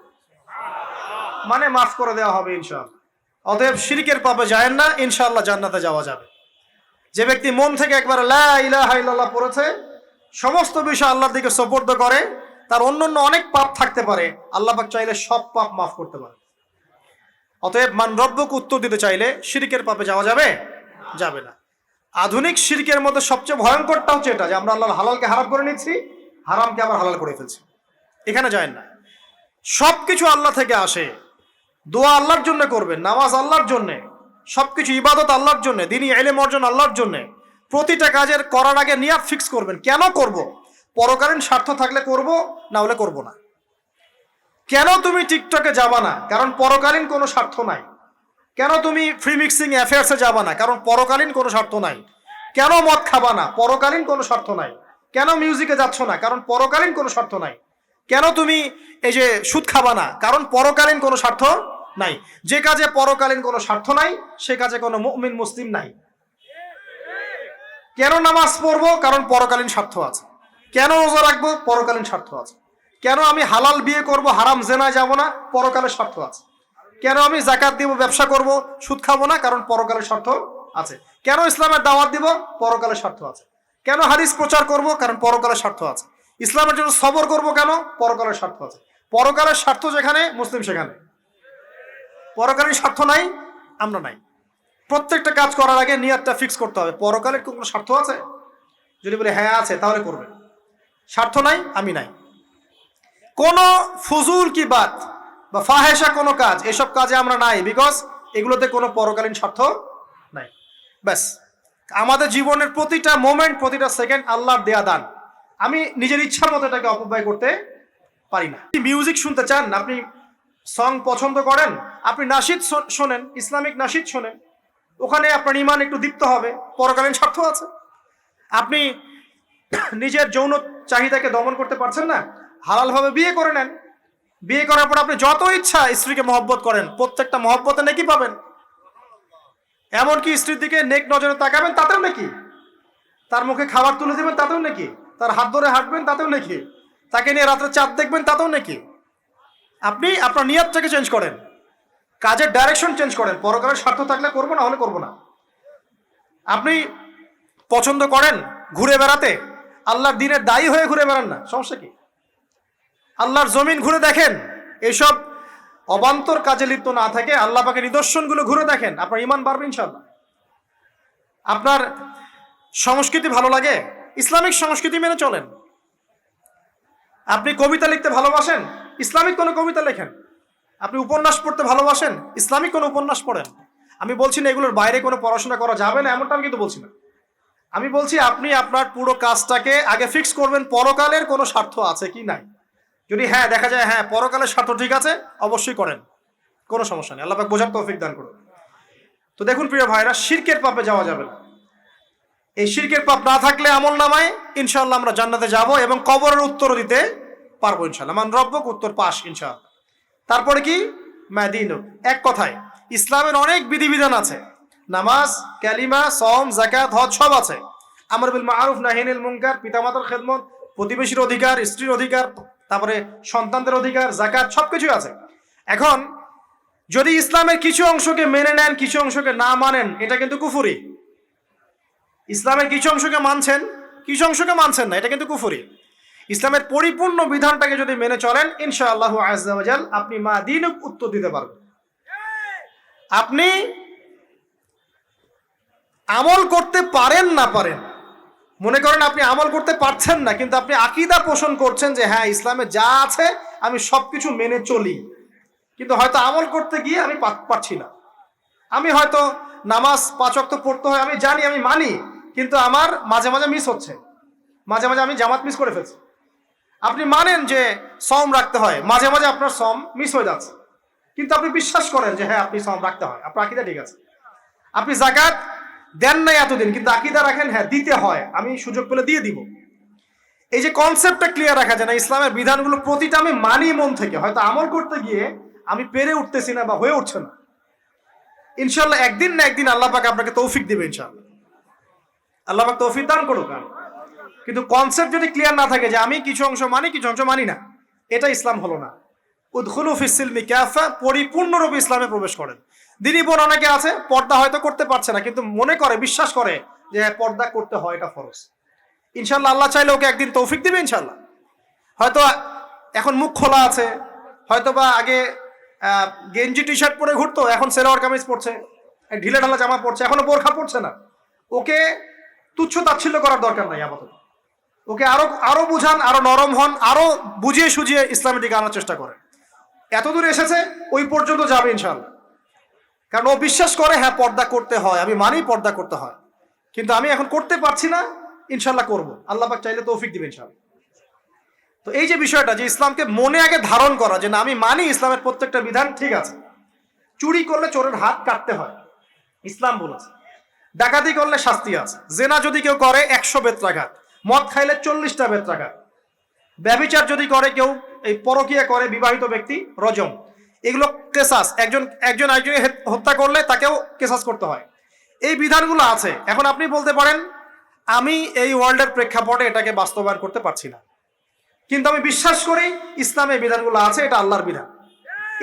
মানে মাফ করে দেওয়া হবে ইনশাআল্লাহ। অতএব শিরকের পাপে যায়েন না, ইনশাআল্লাহ জান্নাতে যাওয়া যাবে। যে ব্যক্তি মন থেকে একবার লা ইলাহা ইল্লাল্লাহ পড়েছে, সমস্ত বিষয় আল্লাহর দিকে সুপর্দ করে, তার অন্যান্য অনেক পাপ থাকতে পারে, আল্লাহ পাক চাইলে সব পাপ মাফ করতে পারে। অতএব মান রব্বুক উত্তর দিতে চাইলে শিরকের পাপে যাওয়া যাবে? যাবে না। আধুনিক শিরকের মধ্যে সবচেয়ে ভয়ঙ্করটা হচ্ছে এটা যে আমরা আল্লাহর হালালকে হারাম করে নিচ্ছি, হারামকে আবার হালাল করে ফেলছি। এখানে যায়েন না। সবকিছু আল্লাহ থেকে আসে, দোয়া আল্লাহর জন্য করবেন, নামাজ আল্লাহর জন্য, সবকিছু ইবাদত আল্লাহর জন্য, দ্বীনি ইলম অর্জন আল্লাহর জন্য। প্রতিটা কাজের করার আগে নিয়াত ফিক্স করবেন, কেন করব? পরকালীন স্বার্থ থাকলে করব, না হলে করব না। কেন তুমি টিকটকে যাবা না? কারণ পরকালীন কোনো স্বার্থ নাই। কেন তুমি ফ্রি মিক্সিং অ্যাফেয়ার্সে যাবা না? কারণ পরকালীন কোনো স্বার্থ নাই। কেন মদ খাবা না? পরকালীন কোনো স্বার্থ নাই। কেন মিউজিকে যাচ্ছ না? কারণ পরকালীন কোনো স্বার্থ নাই। কেন তুমি এই যে সুদ খাবা না? কারণ পরকালীন কোনো স্বার্থ নাই। যে কাজে পরকালীন কোনো স্বার্থ নাই সে কাজে কোনো মুমিন মুসলিম নাই। কেন নামাজ পড়বো? কারণ পরকালীন স্বার্থ আছে। কেন রোজা রাখবো? পরকালীন স্বার্থ আছে। কেন আমি হালাল বিয়ে করব, হারাম জেনায় যাব না? পরকালের স্বার্থ আছে। কেন আমি যাকাত দিব, ব্যবসা করব, সুদ খাবো না? কারণ পরকালের স্বার্থ আছে। কেন ইসলামের দাওয়াত দিব? পরকালের স্বার্থ আছে। কেন হাদিস প্রচার করব? কারণ পরকালের স্বার্থ আছে। ইসলামের জন্য সবর করব কেন? পরকালের স্বার্থ আছে। পরকালের স্বার্থ যেখানে, মুসলিম সেখানে। পরকালীন স্বার্থ নাই, আমরা নাই। প্রত্যেকটা কাজ করার আগে নিয়তটা ফিক্স করতে হবে, পরকালের কোনো স্বার্থ আছে? যদি বলে হ্যাঁ আছে, তাহলে করবে। স্বার্থ নাই, আমি নাই। কোনো ফুজুল কি বাত বা ফাহেসা কোনো কাজ, এসব কাজে আমরা নাই, বিকজ এগুলোতে কোনো পরকালীন স্বার্থ নাই। ব্যাস, আমাদের জীবনের প্রতিটা মোমেন্ট, প্রতিটা সেকেন্ড আল্লাহর দেয়া দান। আমি নিজের ইচ্ছার মতো এটাকে অপব্যয় করতে পারি না। মিউজিক শুনতে চান, আপনি সং পছন্দ করেন, আপনি নাশিদ শোনেন, ইসলামিক নাশিদ শোনেন, ওখানে আপনার ইমান একটু দীপ্ত হবে, পরকালীন স্বার্থ আছে। আপনি নিজের যৌন চাহিদাকে দমন করতে পারছেন না, হালালভাবে বিয়ে করে নেন। বিয়ে করার পর আপনি যত ইচ্ছা স্ত্রীকে মহব্বত করেন, প্রত্যেকটা মহব্বতে নেকি পাবেন। এমনকি স্ত্রীর দিকে নেক নজরে তাকাবেন, তাতেও নাকি। তার মুখে খাবার তুলে দেবেন, তাতেও নাকি। তার হাত ধরে হাঁটবেন, তাতেও নাকি। তাকে নিয়ে রাত্রে চাঁদ দেখবেন, তাতেও নাকি। আপনি আপনার নিয়তটাকে চেঞ্জ করেন, কাজের ডাইরেকশন চেঞ্জ করেন। পরকালের স্বার্থ থাকলে করবো, না হলে করবো না। আপনি পছন্দ করেন ঘুরে বেড়াতে, আল্লাহর দিনের দায়ী হয়ে ঘুরে বেড়ান না, সমস্যা কি? আল্লাহর জমিন ঘুরে দেখেন, এসব অবান্তর কাজে লিপ্ত না থাকে আল্লাহ পাকের নিদর্শনগুলো ঘুরে দেখেন, আপনার ইমান বাড়বে ইনশাআল্লাহ। আপনার সংস্কৃতি ভালো লাগে, ইসলামিক সংস্কৃতি মেনে চলেন। আপনি কবিতা লিখতে ভালোবাসেন, ইসলামিক কোনো কবিতা লেখেন। আপনি উপন্যাস পড়তে ভালোবাসেন, ইসলামিক কোনো উপন্যাস পড়েন। আমি বলছি না এগুলোর বাইরে কোনো পড়াশোনা করা যাবে না, এমনটা আমি কিন্তু বলছি না। আমি বলছি আপনি আপনার পুরো কাজটাকে আগে ফিক্স করবেন, পরকালের কোনো স্বার্থ আছে কি নাই। যদি হ্যাঁ দেখা যায় হ্যাঁ পরকালের স্বার্থ ঠিক আছে, অবশ্যই করেন, কোনো সমস্যা নেই। আল্লাহ পাক বোঝার তৌফিক দান করুন। তো দেখুন প্রিয় ভাইরা, শিরকের পাপে যাওয়া যাবে না। এই শিরকের পাপ না থাকলে আমল নামায় ইনশাআল্লাহ আমরা জান্নাতে যাব এবং কবরের উত্তর দিতে পারবো ইনশাআল্লাহ। মান রব্বুক উত্তর পাস ইনশাআল্লাহ। তারপরে কি? মাদিনু। এক কথায় ইসলামের অনেক বিধিবিধান আছে, নামাজ, কালিমা, সওম, যাকাত, হজ সব আছে। আমর বিল মারুফ নাহি আনিল মুনকার, পিতামাতার খেদমত, প্রতিবেশীর অধিকার, স্ত্রীর অধিকার, তারপরে সন্তানদের অধিকার, যাকাত, সবকিছুই আছে। এখন যদি ইসলামের কিছু অংশকে মেনে নেন, কিছু অংশকে না মানেন, এটা কিন্তু কুফরি। ইসলামের কিছু অংশকে মানছেন, কিছু অংশকে মানছেন না, এটা কিন্তু কুফরি। ইসলামের পরিপূর্ণ বিধানটাকে যদি মেনে চলেন, ইনশাআল্লাহু আযজা ওয়া জাল আপনি মা দীনুক উত্তর দিতে পারবেন। আপনি আমল করতে পারেন না পারেন, মনে করেন আপনি আমল করতে পারছেন না, কিন্তু আপনি আকীদা পোষণ করছেন যে হ্যাঁ ইসলামে যা আছে আমি সবকিছু মেনে চলি, কিন্তু হয়তো আমল করতে গিয়ে আমি পারছি না। আমি হয়তো নামাজ 5 ওয়াক্ত পড়তে হয়, আমি জানি, আমি মানি, কিন্তু আমার মাঝে মাঝে মিস হচ্ছে, মাঝে মাঝে আমি জামাত মিস করে ফেলছি। আপনি মানেন যে সওম রাখতে হয়, মাঝে মাঝে আপনার সওম মিস হয়ে যাচ্ছে, কিন্তু আপনি বিশ্বাস করেন যে হ্যাঁ আপনি সওম রাখতে হয়, আপনার আকীদা ঠিক আছে। আপনি যাকাত দেন নাই এতদিন, কিন্তু আকীদা রাখেন হ্যাঁ দিতে হয়, আমি সুযোগ পেলে দিয়ে দিব। এই যে কনসেপ্টটা ক্লিয়ার রাখা যায় না, ইসলামের বিধানগুলো প্রতিটা আমি মানি মন থেকে, হয়তো আমল করতে গিয়ে আমি পেরে উঠতেছি না বা হয়ে উঠছে না। ইনশাআল্লাহ একদিন না একদিন আল্লাহ পাক আপনাকে তৌফিক দিবে, ইনশাআল্লাহ আল্লাহ পাক তৌফিক দান করুক। কিন্তু কনসেপ্ট যদি ক্লিয়ার না থাকে যে আমি কিছু অংশ মানি, কিছু অংশ মানি না, এটা ইসলাম হলো না। উদখুলু ফিস সিলমি কাফা, পরিপূর্ণরূপে ইসলামে প্রবেশ করেন। দিনই বোন অনেকে আছে পর্দা হয়তো করতে পারছে না, কিন্তু মনে করে, বিশ্বাস করে যে পর্দা করতে হয়, এটা ফরজ। ইনশাআল্লাহ আল্লাহ চাইলে ওকে একদিন তৌফিক দিবে ইনশাআল্লাহ। হয়তো এখন মুখ খোলা আছে, হয়তো বা আগে গেঞ্জি টি শার্ট পরে ঘুরতো, এখন সেলোয়ার কামিজ পরছে, ঢিলে ঢালা জামা পরছে, এখনো বোরখা পরছে না। ওকে তুচ্ছ তাচ্ছিল্য করার দরকার নাই আপাতত, ওকে আরো বুঝান, আরো নরম হন, আরো বুঝিয়ে সুঝিয়ে ইসলামের দিকে আনার চেষ্টা করেন। এতদূর এসেছে, ওই পর্যন্ত যাবে ইনশাআল্লাহ। কারণ ও বিশ্বাস করে হ্যাঁ পর্দা করতে হয়, আমি মানি পর্দা করতে হয়, কিন্তু আমি এখন করতে পারছি না, ইনশাআল্লাহ করব, আল্লাহ পাক চাইলে তৌফিক দিবেন ইনশাআল্লাহ। তো এই যে বিষয়টা, যে ইসলামকে মনে আগে ধারণ করা, যে না আমি মানি ইসলামের প্রত্যেকটা বিধান ঠিক আছে। চুরি করলে চোরের হাত কাটতে হয়, ইসলাম বলেছে। ডাকাতি করলে শাস্তি আছে, জেনা যদি কেউ করে 100 বেত্রাঘাত, মদ খাইলে 40টা বেত্রাঘাত, ব্যভিচার যদি করে কেউ, এই পরকীয়া করে বিবাহিত ব্যক্তি, রজম, এগুলো কেসাস। একজন একজনকে হত্যা করলে তাকেও কেসাস করতে হয়। এই বিধানগুলো আছে। এখন আপনি বলতে পারেন আমি এই ওয়ার্ল্ডের প্রেক্ষাপটে এটাকে বাস্তবায়ন করতে পারছি না, কিন্তু আমি বিশ্বাস করি ইসলামে বিধানগুলো আছে, এটা আল্লাহর বিধান।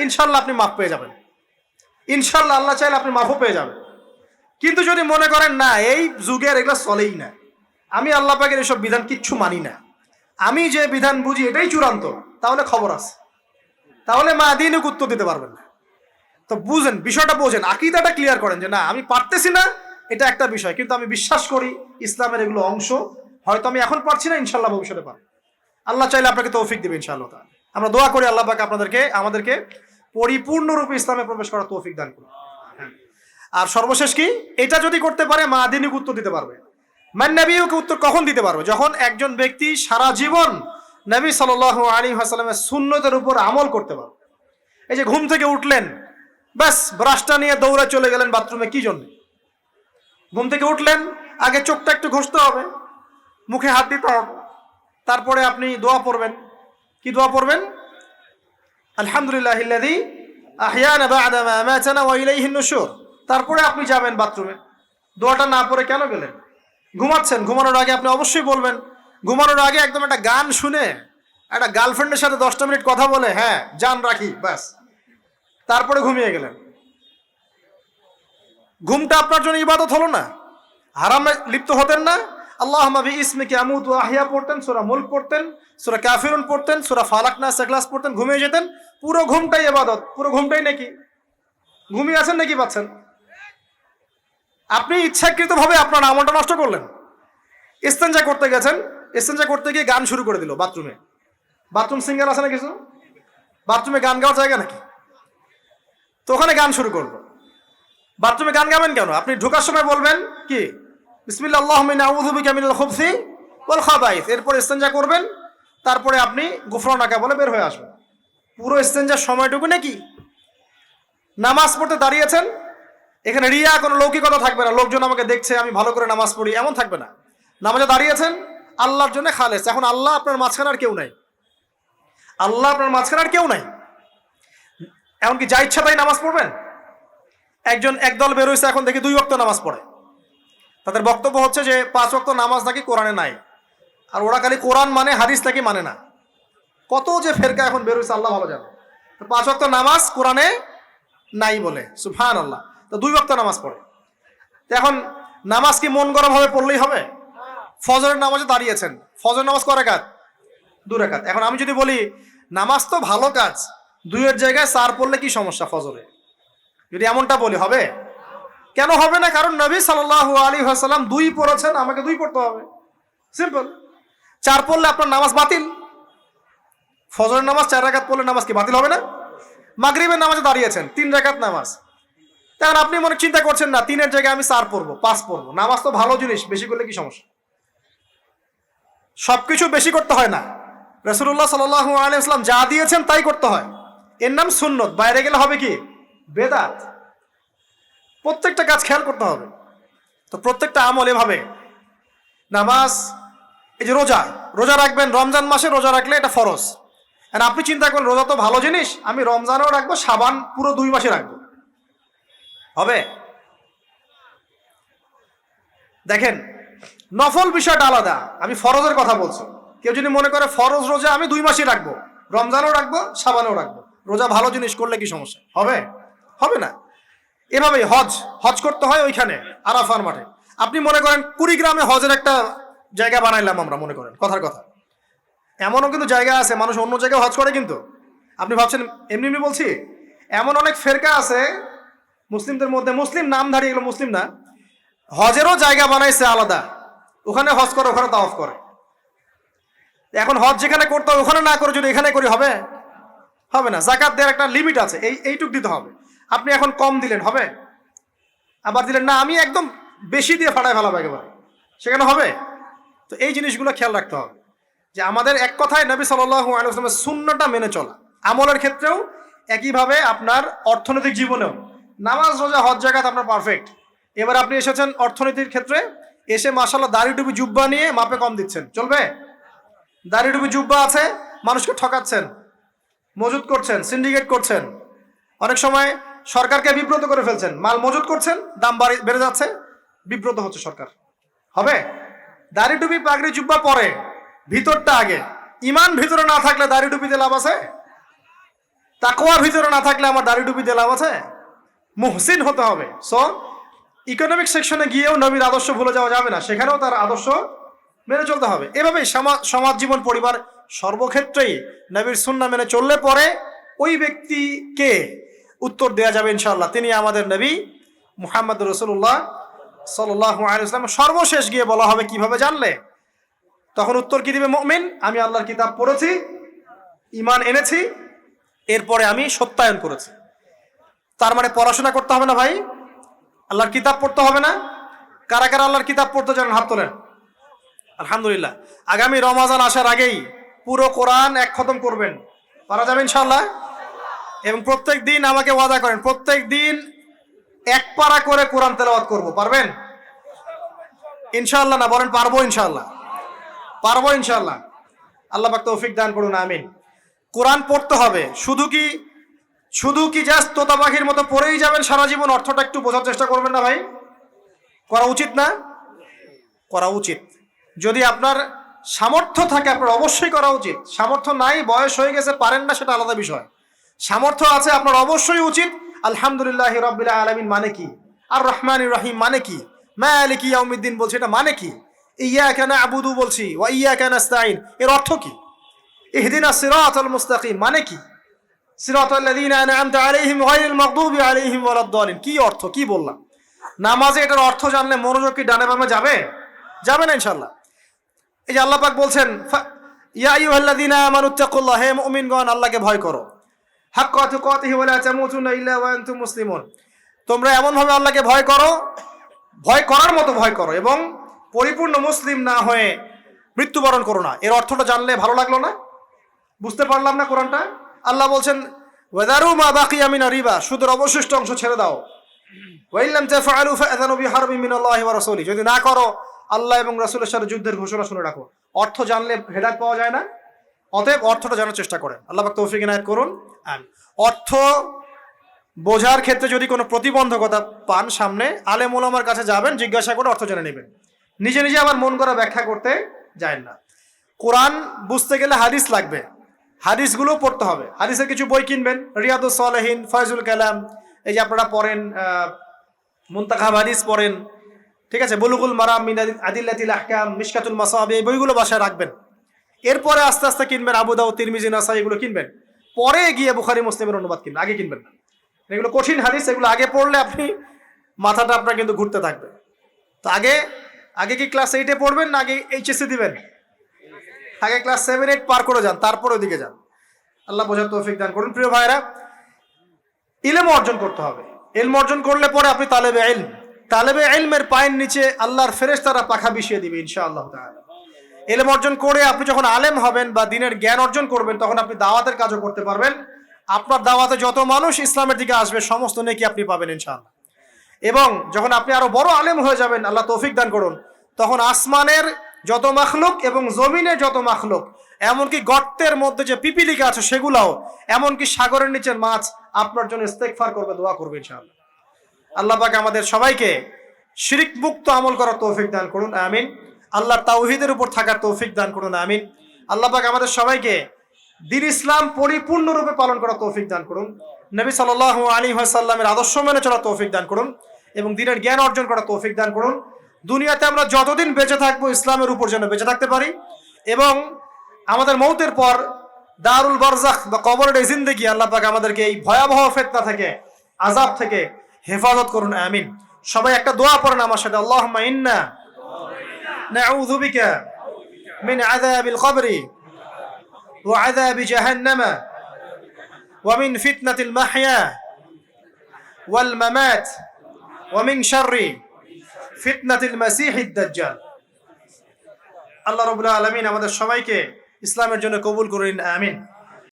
ইনশাল্লাহ আপনি মাফ পেয়ে যাবেন, ইনশাল্লাহ আল্লাহ চাইলে আপনি মাফও পেয়ে যাবেন। কিন্তু যদি মনে করেন না এই যুগের এগুলো চলেই না, আমি আল্লাহ পাকের এসব বিধান কিচ্ছু মানি না, আমি যে বিধান বুঝি এটাই চূড়ান্ত, তাহলে খবর আছে, তাহলে মা দিনুক উত্তর দিতে পারবেন না। তো বুঝেন, বিষয়টা বোঝেন, আকীদাটা ক্লিয়ার করেন যে না আমি পারতেছি না, এটা একটা বিষয়, কিন্তু আমি বিশ্বাস করি ইসলামের এগুলো অংশ, হয়তো আমি এখন পারছি না, ইনশাল্লাহ ভবিষ্যতে পারবো। আল্লাহ চাইলে আপনাকে তৌফিক দেবে ইনশাআল্লাহ। আমরা দোয়া করি আল্লাহ পাক আমাদেরকে পরিপূর্ণরূপে ইসলামে প্রবেশ করার তৌফিক দান করুন। আর সর্বশেষ কি, এটা যদি করতে পারে মা দিনুক উত্তর দিতে পারবে। মান নবীকে উত্তর কখন দিতে পারবে? যখন একজন ব্যক্তি সারা জীবন নবী সাল্লাল্লাহু আলাইহি ওয়াসাল্লামের সুন্নতের উপর আমল করতে পারবে। এই যে ঘুম থেকে উঠলেন, ব্যাস ব্রাশটা নিয়ে দৌড়ে চলে গেলেন বাথরুমে, কি জন্য? ঘুম থেকে উঠলেন, আগে চোখটা একটু ঘষতে হবে, মুখে হাত দিতে হবে, তারপরে আপনি দোয়া পড়বেন। কি দোয়া পড়বেন? আলহামদুলিল্লাহিল্লাযী আহইয়ানা বা'দা মা আমাতানা ওয়া ইলাইহিন নুশুর। তারপরে আপনি যাবেন বাথরুমে। দোয়াটা না পড়ে কেন গেলেন? ঘুমাচ্ছেন, ঘুমানোর আগে আপনি অবশ্যই বলবেন। ঘুমানোর আগে একদম একটা গান শুনে, একটা গার্লফ্রেন্ডের সাথে 10টা মিনিট কথা বলে হ্যাঁ জান রাখি, ব্যাস, তারপরে ঘুমিয়ে গেলেন। ঘুমটা আপনার জন্য ইবাদত হলো না? হারামে লিপ্ত হতেন না? আল্লাহুম্মা বিইসমিকা আমুতু ওয়া আহইয়া পড়তেন, সূরা মুলক পড়তেন, সূরা কাফিরুন পড়তেন, সূরা ফালাক নাস ইখলাস পড়তেন, ঘুমিয়ে যেতেন। পুরো ঘুমটাই ইবাদত, পুরো ঘুমটাই নাকি? ঘুমিয়ে আছেন নাকি পাচ্ছেন? আপনি ইচ্ছাকৃতভাবে আপনার আমলটা নষ্ট করলেন। ইস্তেঞ্জা করতে গেছেন, ইস্তেঞ্জা করতে গিয়ে গান শুরু করে দিল বাথরুমে। বাথরুম সিঙ্গার আছে না কিছু? বাথরুমে গান গাওয়ার জায়গা নাকি? তো ওখানে গান শুরু করলো। বাথরুমে গান গাবেন কেন? আপনি ঢোকার সময় বলবেন কি বিসমিল্লাহ আল্লাহুম্মা ইন্নী আউযু বিকা মিনাল খুবসি ওয়াল খাবাইস, এরপর ইস্তেঞ্জা করবেন, তারপরে আপনি গুফরানাকা বলে বের হয়ে আসবেন। পুরো ইস্তেঞ্জার সময়টুকু নাকি? নামাজ পড়তে দাঁড়িয়েছেন, এখানে রিয়া কোনো লৌকিকতা থাকবে না, লোকজন আমাকে দেখছে আমি ভালো করে নামাজ পড়ি, এমন থাকবে না। নামাজে দাঁড়িয়েছেন আল্লাহর জন্য খালেস, এখন আল্লাহ আপনার মাঝখানে আর কেউ নাই, আল্লাহ আপনার মাঝখানে আর কেউ নাই। এমনকি যা ইচ্ছা তাই নামাজ পড়বেন? একদল বের হয়েছে এখন দেখি 2 ওয়াক্ত নামাজ পড়ে, তাদের বক্তব্য হচ্ছে যে 5 ওয়াক্ত নামাজ নাকি কোরআনে নাই, আর ওরা খালি কোরআন মানে হাদিস নাকি মানে না। কত যে ফেরকা এখন বেরোচ্ছে আল্লাহ ভালো জানে। তো 5 ওয়াক্ত নামাজ কোরআনে নাই বলে, সুবহানাল্লাহ। তো 2 ওয়াক্ত নামাজ পড়ে। তো এখন নামাজ কি মন গড়া ভাবে পড়লেই হবে? ফজরের নামাজে দাঁড়িয়েছেন, ফজর নামাজ কয় রাকাত? 2 রাকাত। এখন আমি যদি বলি নামাজ তো ভালো কাজ, 2-এর জায়গায় 4 পড়লে কি সমস্যা ফজরে? যদি এমনটা বলি হবে? কেন হবে না? কারণ নবী সাল্লাল্লাহু আলাইহি ওয়াসাল্লাম 2 পড়েছেন, আমাকে 2 পড়তে হবে, সিম্পল। 4 পড়লে আপনার নামাজ বাতিল। ফজরের নামাজ 4 রাকাত পড়লে নামাজ কি বাতিল হবে না? মাগরিবের নামাজে দাঁড়িয়েছেন 3 রাকাত নামাজ, তখন আপনি মনে চিন্তা করছেন না 3-এর জায়গায় আমি 4 পড়বো, 5 পড়বো। নামাজ তো ভালো জিনিস, বেশি করলে কি সমস্যা? সবকিছু বেশি করতে হয় না। রাসূলুল্লাহ সাল্লাল্লাহু আলাইহি ওয়াসাল্লাম যা দিয়েছেন তাই করতে হয়, এর নাম সুন্নত। বাইরে গেলে হবে কি? বেদাত। প্রত্যেকটা কাজ খেয়াল করতে হবে। তো প্রত্যেকটা আমল এভাবে। নামাজ, এই যে রোজা, রোজা রাখবেন রমজান মাসে, রোজা রাখলে এটা ফরজ। আর আপনি চিন্তা করেন রোজা তো ভালো জিনিস, আমি রমজানেও রাখবো, শাবান পুরো 2 মাসে রাখবো, হবে? দেখেন নফল বিষয়টা আলাদা, আমি ফরজের কথা বলছি। কেউ যদি মনে করে ফরজ রোজা আমি 2 মাসই রাখবো, রমজানও রাখবো, শাবানও রাখবো, রোজা ভালো জিনিস করলে কি সমস্যা হবে? হবে না। এভাবেই হজ, হজ করতে হয় ওইখানে আরাফার মাঠে। আপনি মনে করেন কুড়িগ্রামে হজের একটা জায়গা বানাইলাম আমরা, মনে করেন কথার কথা, এমনও কিন্তু জায়গা আছে মানুষ অন্য জায়গায় হজ করে, কিন্তু আপনি ভাবছেন এমনি এমনি বলছি। এমন অনেক ফেরকা আছে মুসলিমদের মধ্যে, মুসলিম নামধারী, এগুলো মুসলিম না, হজেরও জায়গা বানাইছে আলাদা, ওখানে হজ করে, ওখানে তাওয়াফ করে। এখন হজ যেখানে করতে হবে ওখানে না করে যদি এখানে করি হবে? হবে না। যাকাত দেওয়ার একটা লিমিট আছে, এইটুক দিতে হবে। আপনি এখন কম দিলেন হবে, আবার দিলেন না আমি একদম বেশি দিয়ে ফাটায় ফেলাবো একেবারে, সেখানে হবে? তো এই জিনিসগুলো খেয়াল রাখতে হবে যে আমাদের এক কথায় নবী সাল্লাল্লাহু আলাইহি ওয়াসাল্লামের সুন্নাহটা মেনে চলা। আমলের ক্ষেত্রেও একইভাবে, আপনার অর্থনৈতিক জীবনেও নামাজ, রোজা, হজ, যাকাত আপনার পারফেক্ট। এবার আপনি এসেছেন অর্থনীতির ক্ষেত্রে, এসে মাশাআল্লাহ দাড়ি টুপি জুব্বা নিয়ে মাপে কম দিচ্ছেন, চলবে? দাড়ি টুপি জুব্বা আছে, মানুষকে ঠকাচ্ছেন, মজুদ করছেন, সিন্ডিকেট করছেন, অনেক সময় সরকারকে বিব্রত করে ফেলছেন, মাল মজুদ করছেন, দাম বেড়ে যাচ্ছে, বিব্রত হচ্ছে সরকার, হবে? দাড়ি টুপি পাগড়ি জুব্বা পরে, ভিতরটা আগে। ইমান ভিতরে না থাকলে দাড়ি টুপিতে লাভ আছে? তাকওয়া ভিতরে না থাকলে আমার দাড়ি টুপিতে লাভ আছে? মুহসিন হতে হবে। সো ইকোনমিক সেকশনে গিয়েও নবীর আদর্শ ভুলে যাওয়া যাবে না, সেখানেও তার আদর্শ মেনে চলতে হবে। এভাবেই সমাজ জীবন, পরিবার, সর্বক্ষেত্রেই নবীর সুন্নাহ মেনে চললে পরে ওই ব্যক্তিকে উত্তর দেওয়া যাবে ইনশাআল্লাহ, তিনি আমাদের নবী মুহাম্মদ রাসূলুল্লাহ সাল্লাল্লাহু আলাইহি ওয়াসাল্লাম। সর্বশেষ গিয়ে বলা হবে কিভাবে জানলে? তখন উত্তর কি দিবে? মুমিন, আমি আল্লাহর কিতাব পড়েছি, ঈমান এনেছি, এরপরে আমি সত্যায়ন করেছি। তার মানে পড়াশোনা করতে হবে না ভাই, আল্লাহর কিতাব পড়তে হবে না? কারা কারা আল্লাহর কিতাব পড়তে জানেন হাত তোলেন। আলহামদুলিল্লাহ। আগামী রমাজান আসার আগেই পুরো কোরআন এক খতম করবেন, পারা যাবে ইনশাআল্লাহ? এবং প্রত্যেক দিন আমাকে ওয়াদা করেন, প্রত্যেক দিন 1 পারা করে কোরআন তেলাওয়াত করব, পারবেন ইনশাআল্লাহ? না বলেন পারবো ইনশাআল্লাহ? পারবো ইনশাআল্লাহ। আল্লাহ পাক তৌফিক দান করুন, আমিন। কোরআন পড়তে হবে, শুধু কি জাস্ট তোতা পাখির মতো পড়েই যাবেন সারা জীবন? অর্থটা একটু বোঝার চেষ্টা করবেন না ভাই? করা উচিত না? করা উচিত। যদি আপনার সামর্থ্য থাকে আপনার অবশ্যই করা উচিত। সামর্থ্য নাই, বয়স হয়ে গেছে, পারেন না, সেটা আলাদা বিষয়। সামর্থ্য আছে আপনার অবশ্যই উচিত। আলহামদুলিল্লাহি রাব্বিল আলামিন মানে কি? আর রহমানির রহিম মানে কি? মালিকি ইয়াউমিদ্দিন বলছি, এটা মানে কি? ইয়াকা না'বুদু বলছি, ওয়া ইয়াকা নাস্তাঈন, এর অর্থ কি? ইহদিনাস সিরাতাল মুস্তাকিম মানে কি? সিরাতাল লাযীনা আন'আমতা আলাইহিম গায়রিল মাগদুবি আলাইহিম ওয়ালাদ-দালিন, কি অর্থ, কি বললাম? নামাজে এটার অর্থ জানলে মনোযোগ কি ডানে বামে যাবে? যাবে না ইনশাআল্লাহ। এই যে আল্লাহ পাক বলছেন, ইয়া আইয়ুহাল্লাযীনা আমানুত্তাকুল্লাহ, হে মুমিনগণ আল্লাহকে ভয় করো, হাক্কা তুকাতিহি ওয়া লা তামুতুন্না ইল্লা ওয়া আনতুম মুসলিমুন, তোমরা এমন ভাবে আল্লাহকে ভয় করো, ভয় করার মতো ভয় করো, এবং পরিপূর্ণ মুসলিম না হয়ে মৃত্যুবরণ করো না। এর অর্থটা জানলে ভালো লাগলো না? বুঝতে পারলাম না কোরআনটা? আল্লাহ বলছেন ওয়াদারু মা বাকিয়া মিনা রিবা, সুদের অবশিষ্ট অংশ ছেড়ে দাও। ওয়া ইল্লাম তাফআলু ফাআযানু বিহারবিন মিনাল্লাহি ওয়া রাসূলিহি, যদি না করো আল্লাহ এবং রাসূলের সাথে যুদ্ধের ঘোষণা শুনে রাখো। অর্থ জানলে হেদায়েত পাওয়া যায় না? অতএব অর্থটা জানার চেষ্টা করেন। আল্লাহ পাক তৌফিক ইনায়েত করুন। অর্থ বোঝার ক্ষেত্রে যদি কোনো প্রতিবন্ধকতা পান সামনে, আলেম ওলামার কাছে যাবেন, জিজ্ঞাসা করে অর্থ জেনে নেবেন। নিজে নিজে আবার মন করা ব্যাখ্যা করতে যায় না। কোরআন বুঝতে গেলে হাদিস লাগবে, হাদিসগুলো পড়তে হবে। হাদিসের কিছু বই কিনবেন, রিয়াদুস সালেহিন, ফয়জুল কালাম, এই যে আপনারা পড়েন, মুনতাখাব হাদিস পড়েন, ঠিক আছে, বুলুগুল মারাম মিন আদিল্লাতিল আহকাম, মিশকাতুল মাসাবি, এই বইগুলো বাসায় রাখবেন। এরপরে আস্তে আস্তে কিনবেন আবু দাউদ, তিরমিজি, নাসাই, এগুলো কিনবেন। পরে গিয়ে বুখারী মুসলিমের অনুবাদ কিনবেন, আগে কিনবেন না। এগুলো কঠিন হাদিস, এগুলো আগে পড়লে আপনি মাথাটা আপনার কিন্তু ঘুরতে থাকবে। তো আগে আগে কি ক্লাস 8-এ পড়বেন না আগে এইচএসসি দিবেন? আগে ক্লাস 7-8 পার করে যান, তারপর ওইদিকে যান। আল্লাহ বোঝার তৌফিক দান করুন। প্রিয় ভাইরা, ইলম অর্জন করতে হবে। ইলম অর্জন করলে পরে আপনি তালেবে ইলম, তালেবে ইলমের পায়ের নিচে আল্লাহর ফেরেশতারা পাখা বিছিয়ে দিবে ইনশাআল্লাহ তাআলা। ইলম অর্জন করে আপনি যখন আলেম হবেন বা দ্বীনের জ্ঞান অর্জন করবেন, তখন আপনি দাওয়াতের কাজও করতে পারবেন। আপনার দাওয়াতে যত মানুষ ইসলামের দিকে আসবে, সমস্ত নেকি আপনি পাবেন ইনশাআল্লাহ। এবং যখন আপনি আরো বড় আলেম হয়ে যাবেন, আল্লাহ তৌফিক দান করুন, তখন আসমানের যত মাখলুক এবং জমিনের যত মাখলুক, এমনকি গর্তের মধ্যে যে পিপিলিকা আছে সেগুলাও, এমনকি সাগরের নিচের মাছ আপনার জন্য ইস্তেগফার করবে, দোয়া করবে ইনশাআল্লাহ। আল্লাহ পাক আমাদের সবাইকে শিরক মুক্ত আমল করার তৌফিক দান করুন, আমিন। আল্লাহর তাওহীদের উপর থাকার তৌফিক দান করুন, আমিন। আল্লাহ পাক আমাদের সবাইকে দ্বীন ইসলাম পরিপূর্ণরূপে পালন করার তৌফিক দান করুন, নবী সাল্লাল্লাহু আলাইহি ওয়াসাল্লামের আদর্শ মেনে চলার তৌফিক দান করুন, এবং দ্বীনের জ্ঞান অর্জন করার তৌফিক দান করুন। দুনিয়াতে আমরা যতদিন বেঁচে থাকবো, ইসলামের উপর যেন বেঁচে থাকতে পারি, এবং আমাদের মৌতের পর দারুল বারজাখ বা কবরের এই জিন্দেগি, আল্লাহ পাক আমাদেরকে এই ভয়াবহ ফিতনা থেকে, আযাব থেকে হেফাজত করুন, আমিন। সবাই একটা দোয়া পড়েন আমার সাথে, আল্লাহুম্মা ইন্না নাউযু বিকা মিন আযাবিল কবরি ওয়া আযাবি জাহান্নামা ওয়া মিন ফিতনাতিল মাহইয়া ওয়াল মামাত ওয়া মিন শাররি ফিতনাতিল মাসিহিদ দাজ্জাল। আল্লাহ রাব্বুল আলামিন আমাদের সবাইকে ইসলামের জন্য কবুল করুন, আমিন।